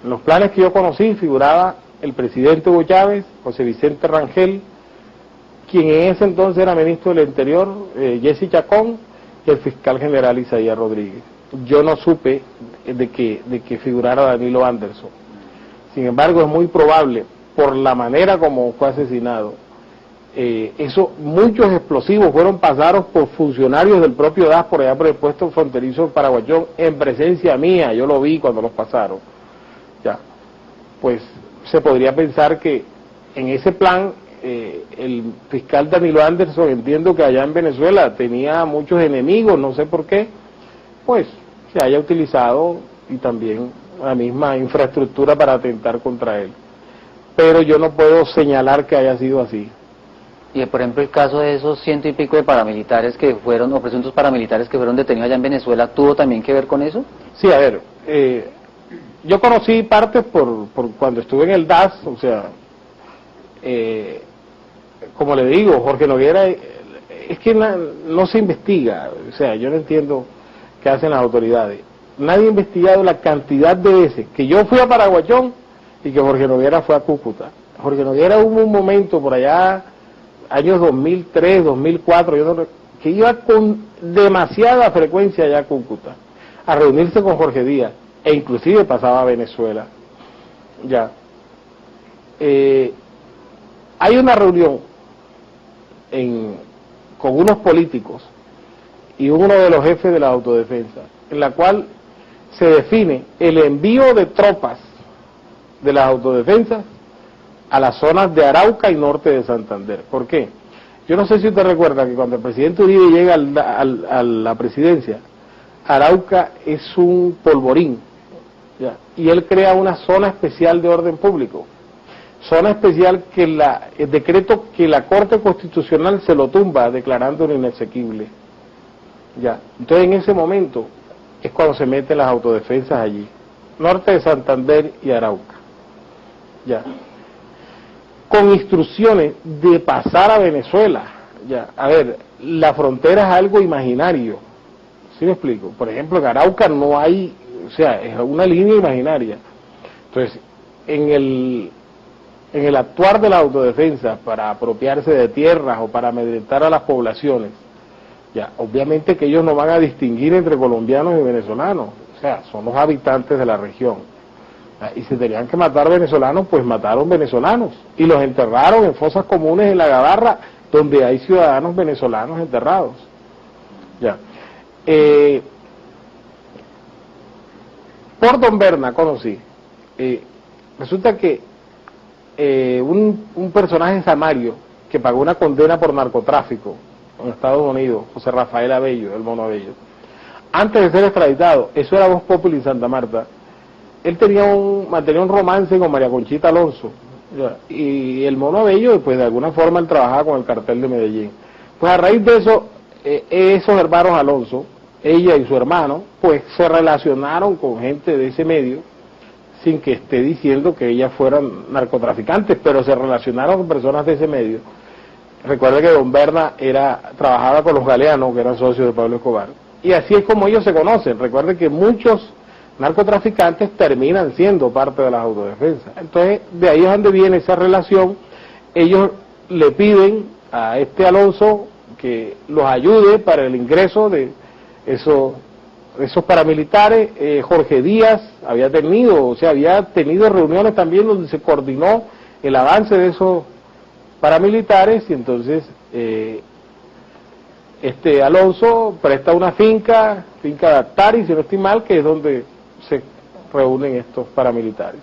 [SPEAKER 2] En los planes que yo conocí figuraba el presidente Hugo Chávez, José Vicente Rangel, quien en ese entonces era ministro del Interior, Jesse Chacón, y el fiscal general Isaías Rodríguez. Yo no supe de que figurara Danilo Anderson. Sin embargo, es muy probable, por la manera como fue asesinado, muchos explosivos fueron pasados por funcionarios del propio DAS por allá por el puesto fronterizo Paraguayón, en presencia mía, yo lo vi cuando los pasaron. Ya, pues se podría pensar que en ese plan el fiscal Danilo Anderson, entiendo que allá en Venezuela tenía muchos enemigos, no sé por qué, pues se haya utilizado y también la misma infraestructura para atentar contra él. Pero yo no puedo señalar que haya sido así.
[SPEAKER 1] Y por ejemplo el caso de esos 100 y pico de paramilitares que fueron, o presuntos paramilitares que fueron detenidos allá en Venezuela, ¿tuvo también que ver con eso?
[SPEAKER 2] Sí, a ver, yo conocí partes por cuando estuve en el DAS, o sea, como le digo, Jorge Noguera es que no se investiga, o sea, yo no entiendo qué hacen las autoridades. Nadie ha investigado la cantidad de veces que yo fui a Paraguachón y que Jorge Noguera fue a Cúcuta. Jorge Noguera hubo un momento por allá, años 2003, 2004, que iba con demasiada frecuencia allá a Cúcuta, a reunirse con Jorge Díaz, e inclusive pasaba a Venezuela. Ya. Hay una reunión con unos políticos y uno de los jefes de la autodefensa, en la cual se define el envío de tropas de las autodefensas a las zonas de Arauca y norte de Santander. ¿Por qué? Yo no sé si usted recuerda que cuando el presidente Uribe llega a la presidencia, Arauca es un polvorín, ¿ya? Y él crea una zona especial de orden público, zona especial que el decreto que la Corte Constitucional se lo tumba declarándolo inexequible, ¿ya? Entonces en ese momento es cuando se meten las autodefensas allí, norte de Santander y Arauca, ¿ya? Con instrucciones de pasar a Venezuela, ¿ya? A ver, la frontera es algo imaginario, ¿sí me explico? Por ejemplo, en Arauca no hay, o sea, es una línea imaginaria. Entonces, en el actuar de la autodefensa para apropiarse de tierras o para amedrentar a las poblaciones, ya, obviamente que ellos no van a distinguir entre colombianos y venezolanos, o sea, son los habitantes de la región. Y si tenían que matar venezolanos, pues mataron venezolanos y los enterraron en fosas comunes en la Gabarra, donde hay ciudadanos venezolanos enterrados. Ya. Por Don Berna conocí, resulta que un personaje samario que pagó una condena por narcotráfico en Estados Unidos, José Rafael Abello, el Mono Abello, antes de ser extraditado, eso era Voz Populi en Santa Marta, él mantenía un romance con María Conchita Alonso, ¿ya? Y el Mono Abello, pues de alguna forma él trabajaba con el cartel de Medellín. Pues a raíz de eso, esos hermanos Alonso, ella y su hermano, pues se relacionaron con gente de ese medio, sin que esté diciendo que ellas fueran narcotraficantes, pero se relacionaron con personas de ese medio. Recuerda que Don Berna trabajaba con los Galeanos, que eran socios de Pablo Escobar, y así es como ellos se conocen. Recuerden que muchos narcotraficantes terminan siendo parte de las autodefensas. Entonces, de ahí es donde viene esa relación. Ellos le piden a este Alonso que los ayude para el ingreso de esos paramilitares. Jorge Díaz había tenido reuniones también donde se coordinó el avance de esos paramilitares, y entonces este Alonso presta una finca de Dactari, si no estoy mal, que es donde se reúnen estos paramilitares.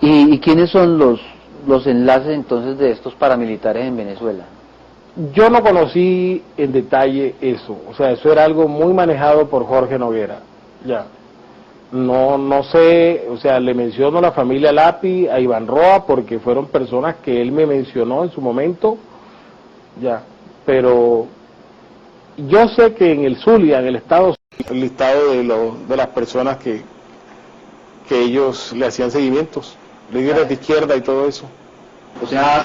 [SPEAKER 1] ¿Y quiénes son los enlaces entonces de estos paramilitares en Venezuela?
[SPEAKER 2] Yo no conocí en detalle eso, o sea, eso era algo muy manejado por Jorge Noguera, ya. No sé, o sea, le menciono a la familia Lapi, a Iván Roa, porque fueron personas que él me mencionó en su momento, ya, pero yo sé que en el Zulia, en el estado, el listado de las personas que ellos le hacían seguimientos, líderes de izquierda y todo eso. O sea,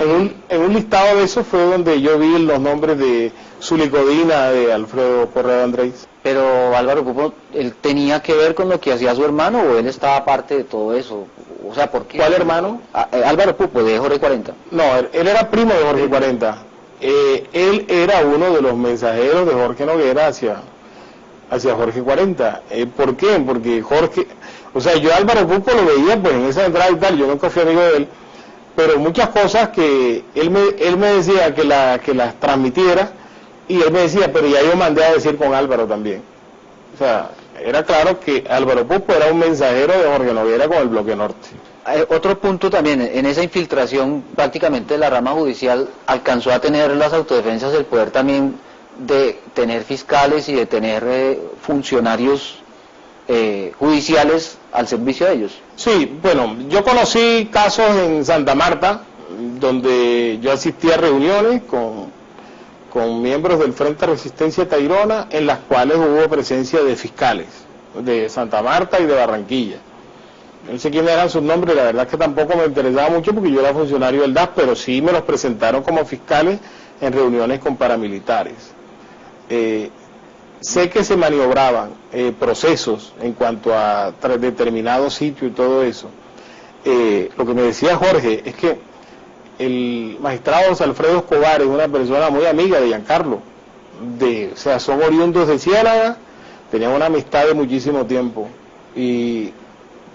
[SPEAKER 2] en un listado de eso fue donde yo vi los nombres de Zuli Codina, de Alfredo Correa Andrés.
[SPEAKER 1] Pero Álvaro Pupo, ¿él tenía que ver con lo que hacía su hermano o él estaba parte de todo eso? O sea, ¿por qué?
[SPEAKER 2] ¿Cuál hermano?
[SPEAKER 1] Álvaro Pupo, de Jorge 40.
[SPEAKER 2] No, él era primo de Jorge 40. Él era uno de los mensajeros de Jorge Noguera hacia Jorge 40. ¿Por qué? Porque Jorge, o sea, yo a Álvaro Pupo lo veía pues en esa entrada y tal, yo nunca fui amigo de él, pero muchas cosas que él me decía que las transmitiera, y él me decía, pero ya yo mandé a decir con Álvaro también. O sea, era claro que Álvaro Pupo era un mensajero de Jorge Noguera con el Bloque Norte.
[SPEAKER 1] Otro punto también, en esa infiltración prácticamente de la rama judicial, alcanzó a tener las autodefensas el poder también de tener fiscales y de tener funcionarios judiciales al servicio de ellos.
[SPEAKER 2] Sí, bueno, yo conocí casos en Santa Marta, donde yo asistí a reuniones con miembros del Frente de Resistencia Tayrona, en las cuales hubo presencia de fiscales de Santa Marta y de Barranquilla. No sé quiénes eran sus nombres, la verdad es que tampoco me interesaba mucho porque yo era funcionario del DAS, pero sí me los presentaron como fiscales en reuniones con paramilitares. Sé que se maniobraban procesos en cuanto a determinados sitios y todo eso. Lo que me decía Jorge es que el magistrado José Alfredo Escobar es una persona muy amiga de Giancarlo, o sea, son oriundos de Ciénaga, tenían una amistad de muchísimo tiempo, y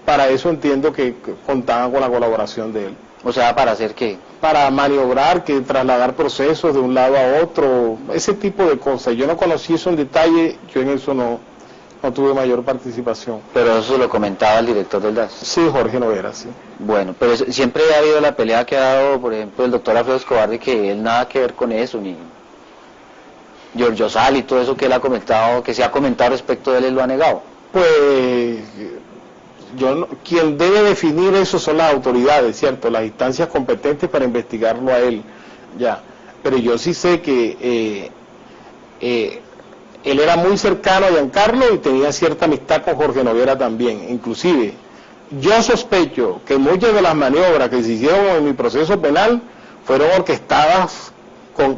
[SPEAKER 2] para eso entiendo que contaban con la colaboración de él.
[SPEAKER 1] O sea, ¿para hacer qué?
[SPEAKER 2] Para maniobrar, que trasladar procesos de un lado a otro, ese tipo de cosas. Yo no conocí eso en detalle, yo en eso no tuve mayor participación.
[SPEAKER 1] Pero eso lo comentaba el director del DAS.
[SPEAKER 2] Sí, Jorge Noguera, sí.
[SPEAKER 1] Bueno, pero siempre ha habido la pelea que ha dado, por ejemplo, el doctor Alfredo Escobar, de que él nada que ver con eso, ni Giorgio Sal y todo eso que él ha comentado, que se ha comentado respecto de él lo ha negado.
[SPEAKER 2] Pues quien debe definir eso son las autoridades, ¿cierto? Las instancias competentes para investigarlo a él, ya. Pero yo sí sé que él era muy cercano a Giancarlo y tenía cierta amistad con Jorge Noguera también. Inclusive, yo sospecho que muchas de las maniobras que se hicieron en mi proceso penal fueron orquestadas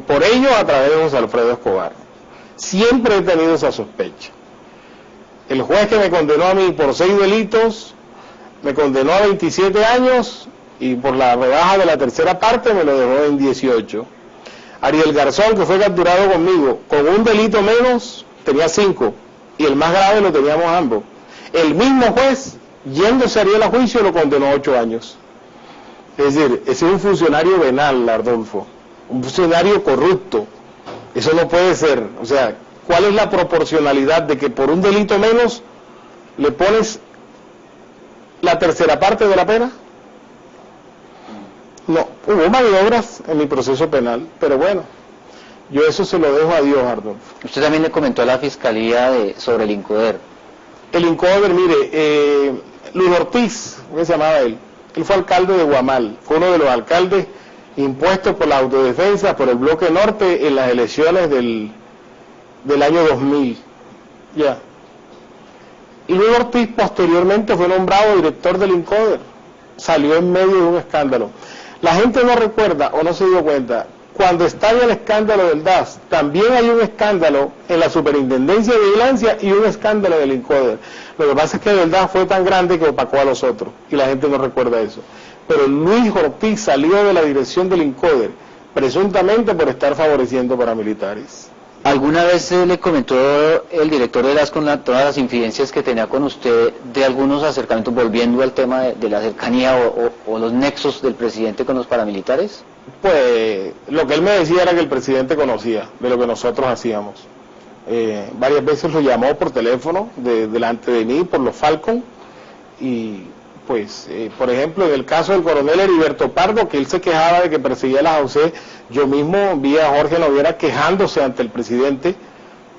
[SPEAKER 2] por ellos a través de José Alfredo Escobar. Siempre he tenido esa sospecha. El juez que me condenó a mí por 6 delitos, me condenó a 27 años y por la rebaja de la tercera parte me lo dejó en 18. Ariel Garzón, que fue capturado conmigo, con un delito menos, tenía 5, y el más grave lo teníamos ambos. El mismo juez, yéndose a Ariel a juicio, lo condenó a 8 años. Es decir, ese es un funcionario venal, Ardolfo, un funcionario corrupto. Eso no puede ser. O sea, ¿cuál es la proporcionalidad de que por un delito menos le pones la tercera parte de la pena? No, hubo maniobras en mi proceso penal, pero bueno, yo eso se lo dejo a Dios, Ardolfo.
[SPEAKER 1] Usted también le comentó a la Fiscalía sobre el INCODER.
[SPEAKER 2] El INCODER, mire, Luis Ortiz, ¿cómo se llamaba él? Él fue alcalde de Guamal, fue uno de los alcaldes impuestos por la autodefensa, por el Bloque Norte, en las elecciones del año 2000, ya. Y Luis Ortiz posteriormente fue nombrado director del INCODER, salió en medio de un escándalo. La gente no recuerda o no se dio cuenta, cuando estalla el escándalo del DAS, también hay un escándalo en la Superintendencia de Vigilancia y un escándalo del INCODER. Lo que pasa es que el DAS fue tan grande que opacó a los otros, y la gente no recuerda eso. Pero Luis Ortiz salió de la dirección del INCODER, presuntamente por estar favoreciendo paramilitares.
[SPEAKER 1] ¿Alguna vez le comentó el director de DAS con todas las infidencias que tenía con usted de algunos acercamientos, volviendo al tema de la cercanía o los nexos del presidente con los paramilitares?
[SPEAKER 2] Pues lo que él me decía era que el presidente conocía de lo que nosotros hacíamos. Varias veces lo llamó por teléfono delante de mí por los Falcon, y pues, por ejemplo, en el caso del coronel Heriberto Pardo, que él se quejaba de que perseguía a la José, yo mismo vi a Jorge Noguera quejándose ante el presidente,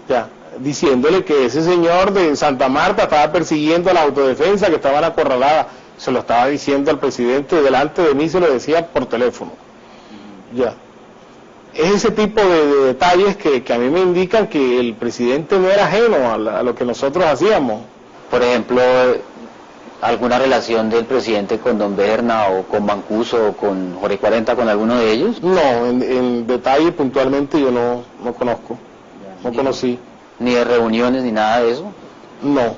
[SPEAKER 2] ya, diciéndole que ese señor de Santa Marta estaba persiguiendo a la autodefensa, que estaban acorraladas. Se lo estaba diciendo al presidente delante de mí, se lo decía por teléfono. Ya. Es ese tipo de detalles que a mí me indican que el presidente no era ajeno a lo que nosotros hacíamos.
[SPEAKER 1] Por ejemplo, ¿alguna relación del presidente con Don Berna o con Mancuso o con Jorge 40, con alguno de ellos?
[SPEAKER 2] No, en detalle puntualmente yo no conozco, no conocí.
[SPEAKER 1] ¿Ni de reuniones ni nada de eso?
[SPEAKER 2] No.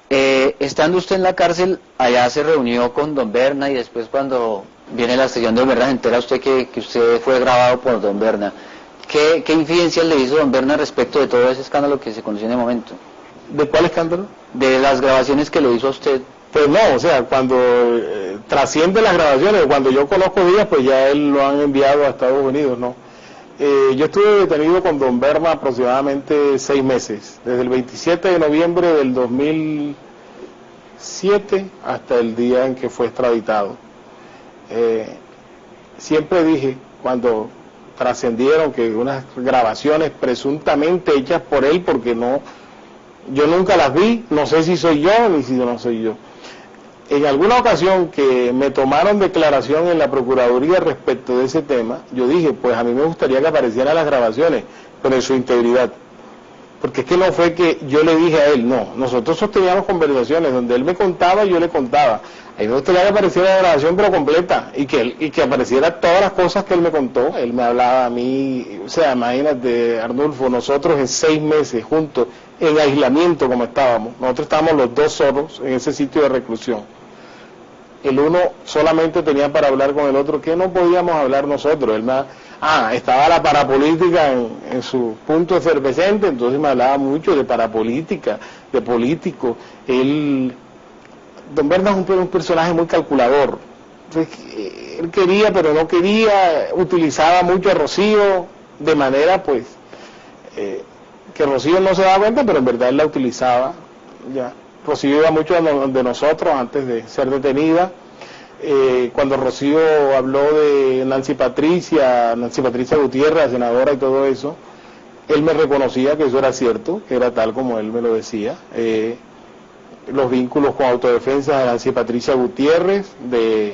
[SPEAKER 1] Estando usted en la cárcel, allá se reunió con Don Berna, y después cuando viene la sesión de Don Berna se entera usted que usted fue grabado por Don Berna. ¿Qué infidencias le hizo Don Berna respecto de todo ese escándalo que se conoció en el momento?
[SPEAKER 2] ¿De cuál escándalo?
[SPEAKER 1] De las grabaciones que le hizo a usted.
[SPEAKER 2] Pues no, o sea, cuando trasciende las grabaciones, cuando yo conozco días, pues ya él lo han enviado a Estados Unidos, ¿no? Yo estuve detenido con Don Berna aproximadamente 6 meses, desde el 27 de noviembre del 2007 hasta el día en que fue extraditado. Siempre dije, cuando trascendieron que unas grabaciones presuntamente hechas por él, porque yo nunca las vi, no sé si soy yo ni si no soy yo. En alguna ocasión que me tomaron declaración en la Procuraduría respecto de ese tema, yo dije, pues a mí me gustaría que aparecieran las grabaciones, pero en su integridad. porque es que no fue que yo le dije a él, no, nosotros sosteníamos conversaciones donde él me contaba y yo le contaba. A mí me gustaría que apareciera la grabación pero completa y que apareciera todas las cosas que él me contó. Él me hablaba a mí, o sea, imagínate, Arnulfo, nosotros en 6 meses juntos, en aislamiento como estábamos, nosotros estábamos los dos solos en ese sitio de reclusión. El uno solamente tenía para hablar con el otro, que no podíamos hablar nosotros. Estaba la parapolítica en su punto efervescente, entonces me hablaba mucho de parapolítica, de político. Don Berna es un personaje muy calculador. Entonces, él quería, pero no quería, utilizaba mucho a Rocío, de manera pues, que Rocío no se daba cuenta, pero en verdad él la utilizaba, ya. Rocío iba mucho de nosotros antes de ser detenida. Cuando Rocío habló de Nancy Patricia Gutiérrez, senadora y todo eso, él me reconocía que eso era cierto, que era tal como él me lo decía. Los vínculos con autodefensa de Nancy Patricia Gutiérrez, de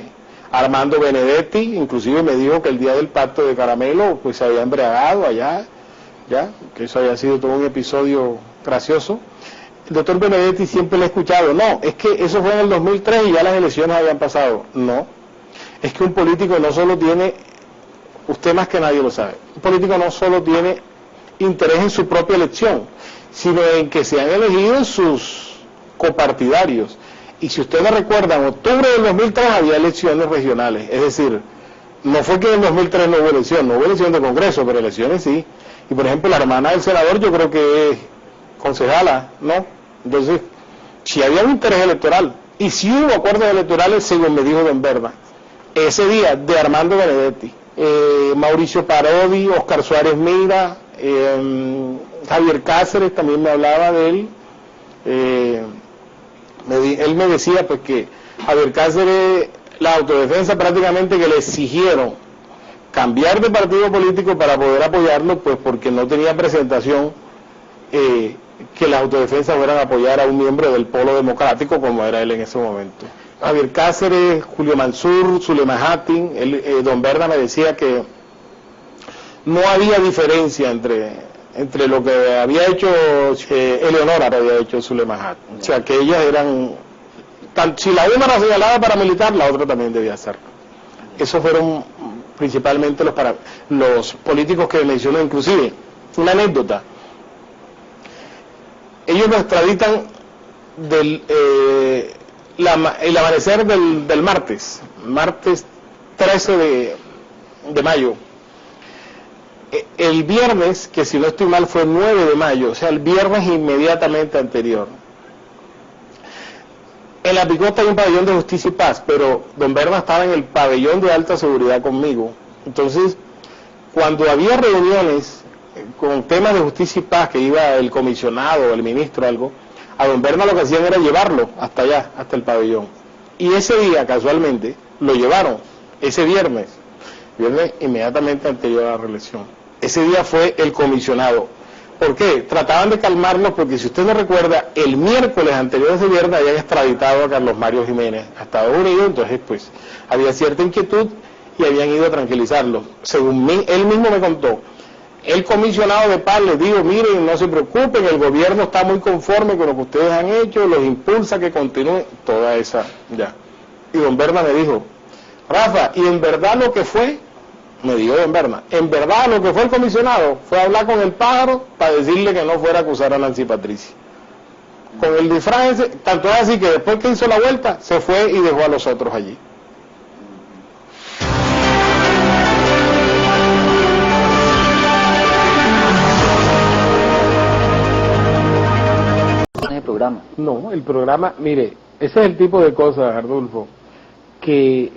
[SPEAKER 2] Armando Benedetti, inclusive me dijo que el día del pacto de caramelo pues se había embriagado allá, ya, que eso había sido todo un episodio gracioso. El doctor Benedetti siempre le he escuchado, no, es que eso fue en el 2003 y ya las elecciones habían pasado. No, es que un político no solo tiene, usted más que nadie lo sabe, un político no solo tiene interés en su propia elección, sino en que sean elegidos sus copartidarios. Y si usted no recuerda, en octubre del 2003 había elecciones regionales, es decir, no fue que en el 2003 no hubo elección de Congreso, pero elecciones sí. Y por ejemplo, la hermana del senador yo creo que es concejala, ¿no? Entonces, si había un interés electoral, y si hubo acuerdos electorales, según me dijo Don Berna, ese día de Armando Benedetti, Mauricio Parodi, Oscar Suárez Mira, Javier Cáceres también me hablaba de él, él me decía pues que Javier Cáceres, la autodefensa prácticamente que le exigieron cambiar de partido político para poder apoyarlo, pues porque no tenía presentación que las autodefensas fueran a apoyar a un miembro del Polo Democrático como era él en ese momento. Javier Cáceres, Julio Mansur, Zulema Hattin, Don Berna me decía que no había diferencia entre lo que había hecho Eleonora, había hecho Zulema Hattin. O sea, que ellas eran, si la una era señalada para militar, la otra también debía hacerlo. Esos fueron principalmente los políticos que mencionó. Inclusive, una anécdota, ellos lo extraditan el amanecer del martes 13 de mayo. El viernes, que si no estoy mal fue 9 de mayo, o sea, el viernes inmediatamente anterior. En la Picota hay un pabellón de justicia y paz, pero Don Berna estaba en el pabellón de alta seguridad conmigo. Entonces, cuando había reuniones con temas de justicia y paz, que iba el comisionado, el ministro, algo, a Don Berna lo que hacían era llevarlo hasta allá, hasta el pabellón. Y ese día, casualmente, lo llevaron, ese viernes inmediatamente anterior a la reelección. Ese día fue el comisionado. ¿Por qué? Trataban de calmarlos porque, si usted no recuerda, el miércoles anterior a ese viernes habían extraditado a Carlos Mario Jiménez a Estados Unidos, entonces pues había cierta inquietud y habían ido a tranquilizarlos. Según él mismo me contó, el comisionado de paz les dijo, miren, no se preocupen, el gobierno está muy conforme con lo que ustedes han hecho, los impulsa que continúen, toda esa, ya. Y Don Berna me dijo, Rafa, y en verdad lo que fue, me dijo Don Berna, en verdad lo que fue el comisionado fue hablar con el pájaro para decirle que no fuera a acusar a Nancy Patricia. Con el disfraz ese, tanto es así que después que hizo la vuelta, se fue y dejó a los otros allí.
[SPEAKER 1] El programa.
[SPEAKER 2] No, el programa, mire, ese es el tipo de cosas, Arnulfo, que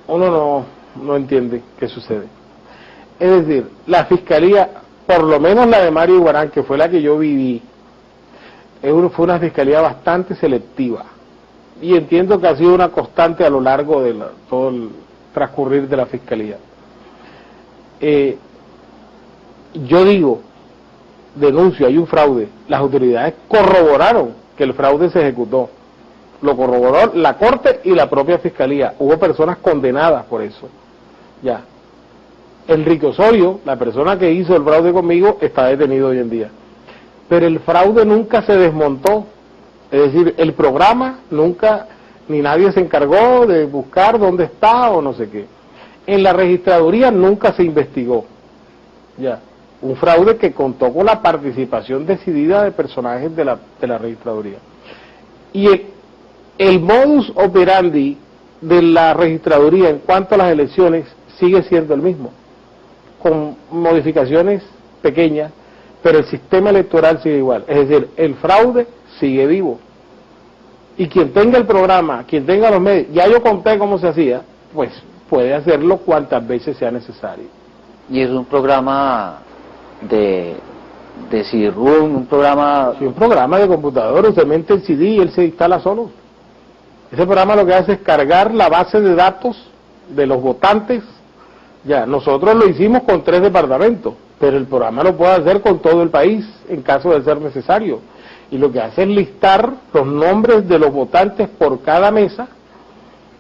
[SPEAKER 2] uno no entiende qué sucede. Es decir, la fiscalía, por lo menos la de Mario Iguarán, que fue la que yo viví, fue una fiscalía bastante selectiva. Y entiendo que ha sido una constante a lo largo de todo el transcurrir de la fiscalía. Yo digo, denuncio, hay un fraude. Las autoridades corroboraron que el fraude se ejecutó. Lo corroboró la Corte y la propia Fiscalía. Hubo personas condenadas por eso. Ya. Enrique Osorio, la persona que hizo el fraude conmigo, está detenido hoy en día. pero el fraude nunca se desmontó. Es decir, el programa nunca, ni nadie se encargó de buscar dónde está o no sé qué. En la registraduría nunca se investigó. Ya. Un fraude que contó con la participación decidida de personajes de la registraduría. Y el modus operandi de la registraduría en cuanto a las elecciones sigue siendo el mismo, con modificaciones pequeñas, pero el sistema electoral sigue igual. Es decir, el fraude sigue vivo. Y quien tenga el programa, quien tenga los medios, ya yo conté cómo se hacía, pues puede hacerlo cuantas veces sea necesario.
[SPEAKER 1] Y es un programa de CD-ROOM, un programa...
[SPEAKER 2] Sí, un programa de computador, usted mete el CD y él se instala solo. Ese programa lo que hace es cargar la base de datos de los votantes. Ya, nosotros lo hicimos con 3 departamentos, pero el programa lo puede hacer con todo el país en caso de ser necesario. Y lo que hace es listar los nombres de los votantes por cada mesa.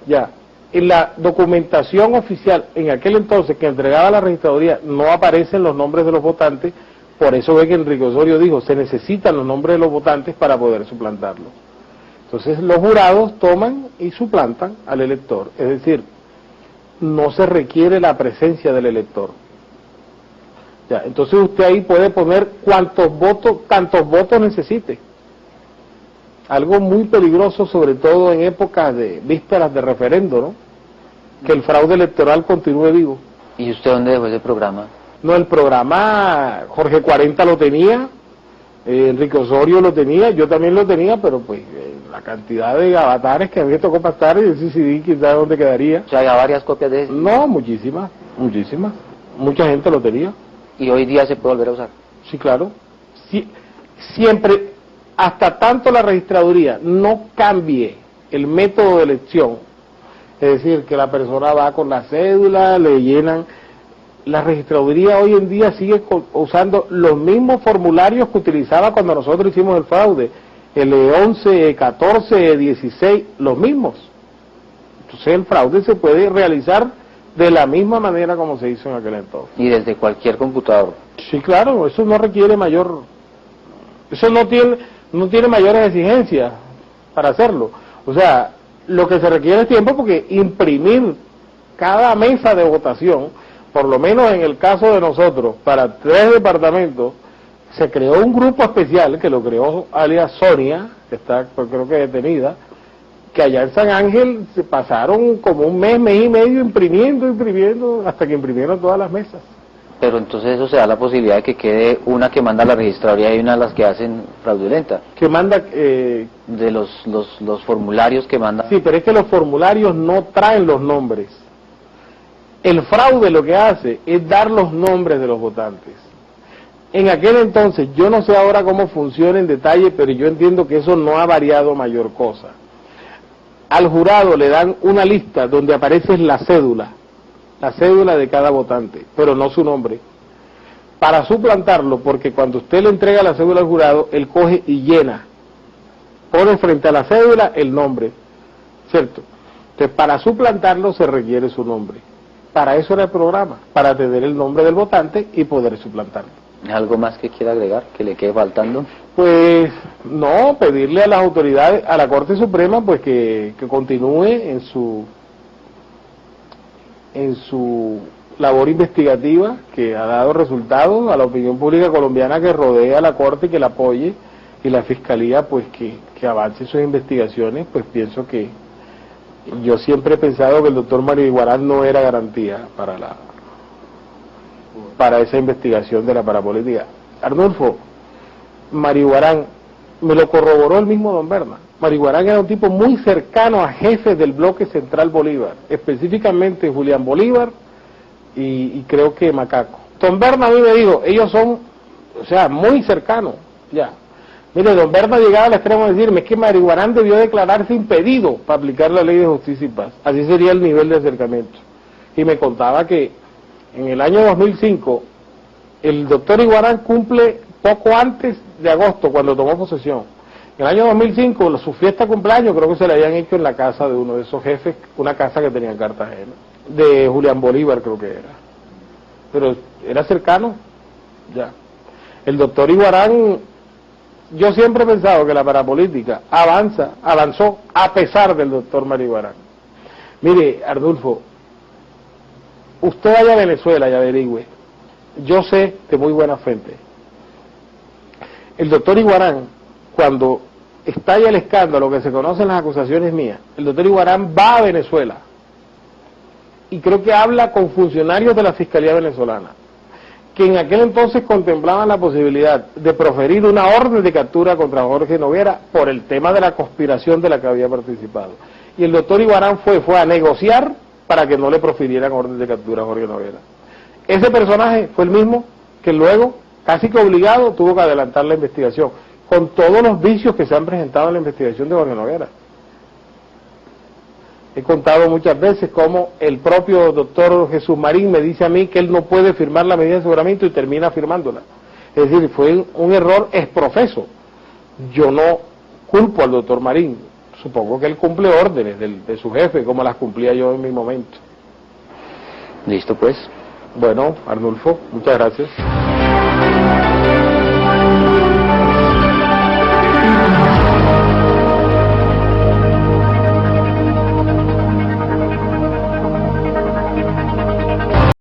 [SPEAKER 2] Ya, en la documentación oficial, en aquel entonces que entregaba la registraduría, no aparecen los nombres de los votantes. Por eso ve que Enrique Osorio dijo, se necesitan los nombres de los votantes para poder suplantarlos. Entonces los jurados toman y suplantan al elector, es decir, no se requiere la presencia del elector. Ya, entonces usted ahí puede poner tantos votos necesite. Algo muy peligroso, sobre todo en épocas de vísperas de referendo, ¿no? Que el fraude electoral continúe vivo.
[SPEAKER 1] ¿Y usted dónde dejó ese programa?
[SPEAKER 2] No, el programa Jorge 40 lo tenía, Enrique Osorio lo tenía, yo también lo tenía, pero pues la cantidad de avatares que a mí me tocó pasar y ese CD quizás dónde quedaría.
[SPEAKER 1] O sea, ¿había varias copias de ese?
[SPEAKER 2] No, muchísimas, mucha gente lo tenía.
[SPEAKER 1] ¿Y hoy día se puede volver a usar?
[SPEAKER 2] Sí, claro. Sí, siempre, hasta tanto la registraduría no cambie el método de elección, es decir, que la persona va con la cédula, le llenan, la registraduría hoy en día sigue usando los mismos formularios que utilizaba cuando nosotros hicimos el fraude, el E11, E14, E16, los mismos. Entonces el fraude se puede realizar de la misma manera como se hizo en aquel entonces.
[SPEAKER 1] Y desde cualquier computador.
[SPEAKER 2] Sí, claro, eso no requiere mayor, eso no tiene mayores exigencias para hacerlo. O sea, lo que se requiere es tiempo, porque imprimir cada mesa de votación, por lo menos en el caso de nosotros, para 3 departamentos, se creó un grupo especial que lo creó alias Sonia, que está creo que detenida, que allá en San Ángel se pasaron como un mes y medio imprimiendo, hasta que imprimieron todas las mesas.
[SPEAKER 1] Pero entonces eso se da la posibilidad de que quede una que manda la registraduría y una de las que hacen fraudulenta.
[SPEAKER 2] Que manda...
[SPEAKER 1] de los formularios que mandan.
[SPEAKER 2] Sí, pero es que los formularios no traen los nombres. El fraude lo que hace es dar los nombres de los votantes. En aquel entonces, yo no sé ahora cómo funciona en detalle, pero yo entiendo que eso no ha variado mayor cosa. Al jurado le dan una lista donde aparece la cédula de cada votante, pero no su nombre. Para suplantarlo, porque cuando usted le entrega la cédula al jurado, él coge y llena, pone frente a la cédula el nombre, ¿cierto? Entonces, para suplantarlo se requiere su nombre. Para eso era el programa, para tener el nombre del votante y poder suplantarlo.
[SPEAKER 1] ¿Algo más que quiera agregar, que le quede faltando?
[SPEAKER 2] Pues no, pedirle a las autoridades, a la Corte Suprema, pues que continúe en su labor investigativa, que ha dado resultados, a la opinión pública colombiana que rodea a la Corte y que la apoye, y la Fiscalía pues que avance sus investigaciones. Pues pienso que yo siempre he pensado que el doctor Mario Iguarán no era garantía para esa investigación de la parapolítica. Arnulfo, Mario Iguarán, me lo corroboró el mismo don Berna. Mario Iguarán era un tipo muy cercano a jefes del bloque central Bolívar, específicamente Julián Bolívar y creo que Macaco. Don Berna a mí me dijo, ellos son, o sea, muy cercanos, ya. Mire, don Berna llegaba al extremo de decirme que Mario Iguarán debió declararse impedido para aplicar la ley de justicia y paz. Así sería el nivel de acercamiento. Y me contaba que en el año 2005, el doctor Iguarán cumple poco antes de agosto, cuando tomó posesión. En el año 2005, su fiesta de cumpleaños creo que se la habían hecho en la casa de uno de esos jefes, una casa que tenía en Cartagena, de Julián Bolívar creo que era. Pero era cercano, ya. El doctor Iguarán yo siempre he pensado que la parapolítica avanzó a pesar del doctor Marín Guarán. Mire, Arnulfo, usted vaya a Venezuela y averigüe. Yo sé de muy buena fuente. El doctor Iguarán, cuando estalla el escándalo que se conocen las acusaciones mías, el doctor Iguarán va a Venezuela y creo que habla con funcionarios de la Fiscalía venezolana, que en aquel entonces contemplaban la posibilidad de proferir una orden de captura contra Jorge Noguera por el tema de la conspiración de la que había participado. Y el doctor Iguarán fue a negociar para que no le profirieran orden de captura a Jorge Noguera. Ese personaje fue el mismo que luego, casi que obligado, tuvo que adelantar la investigación, con todos los vicios que se han presentado en la investigación de Jorge Noguera. He contado muchas veces cómo el propio doctor Jesús Marín me dice a mí que él no puede firmar la medida de aseguramiento y termina firmándola. Es decir, fue un error exprofeso. Yo no culpo al doctor Marín, supongo que él cumple órdenes de su jefe, como las cumplía yo en mi momento.
[SPEAKER 1] Listo, pues.
[SPEAKER 2] Bueno, Arnulfo, muchas gracias.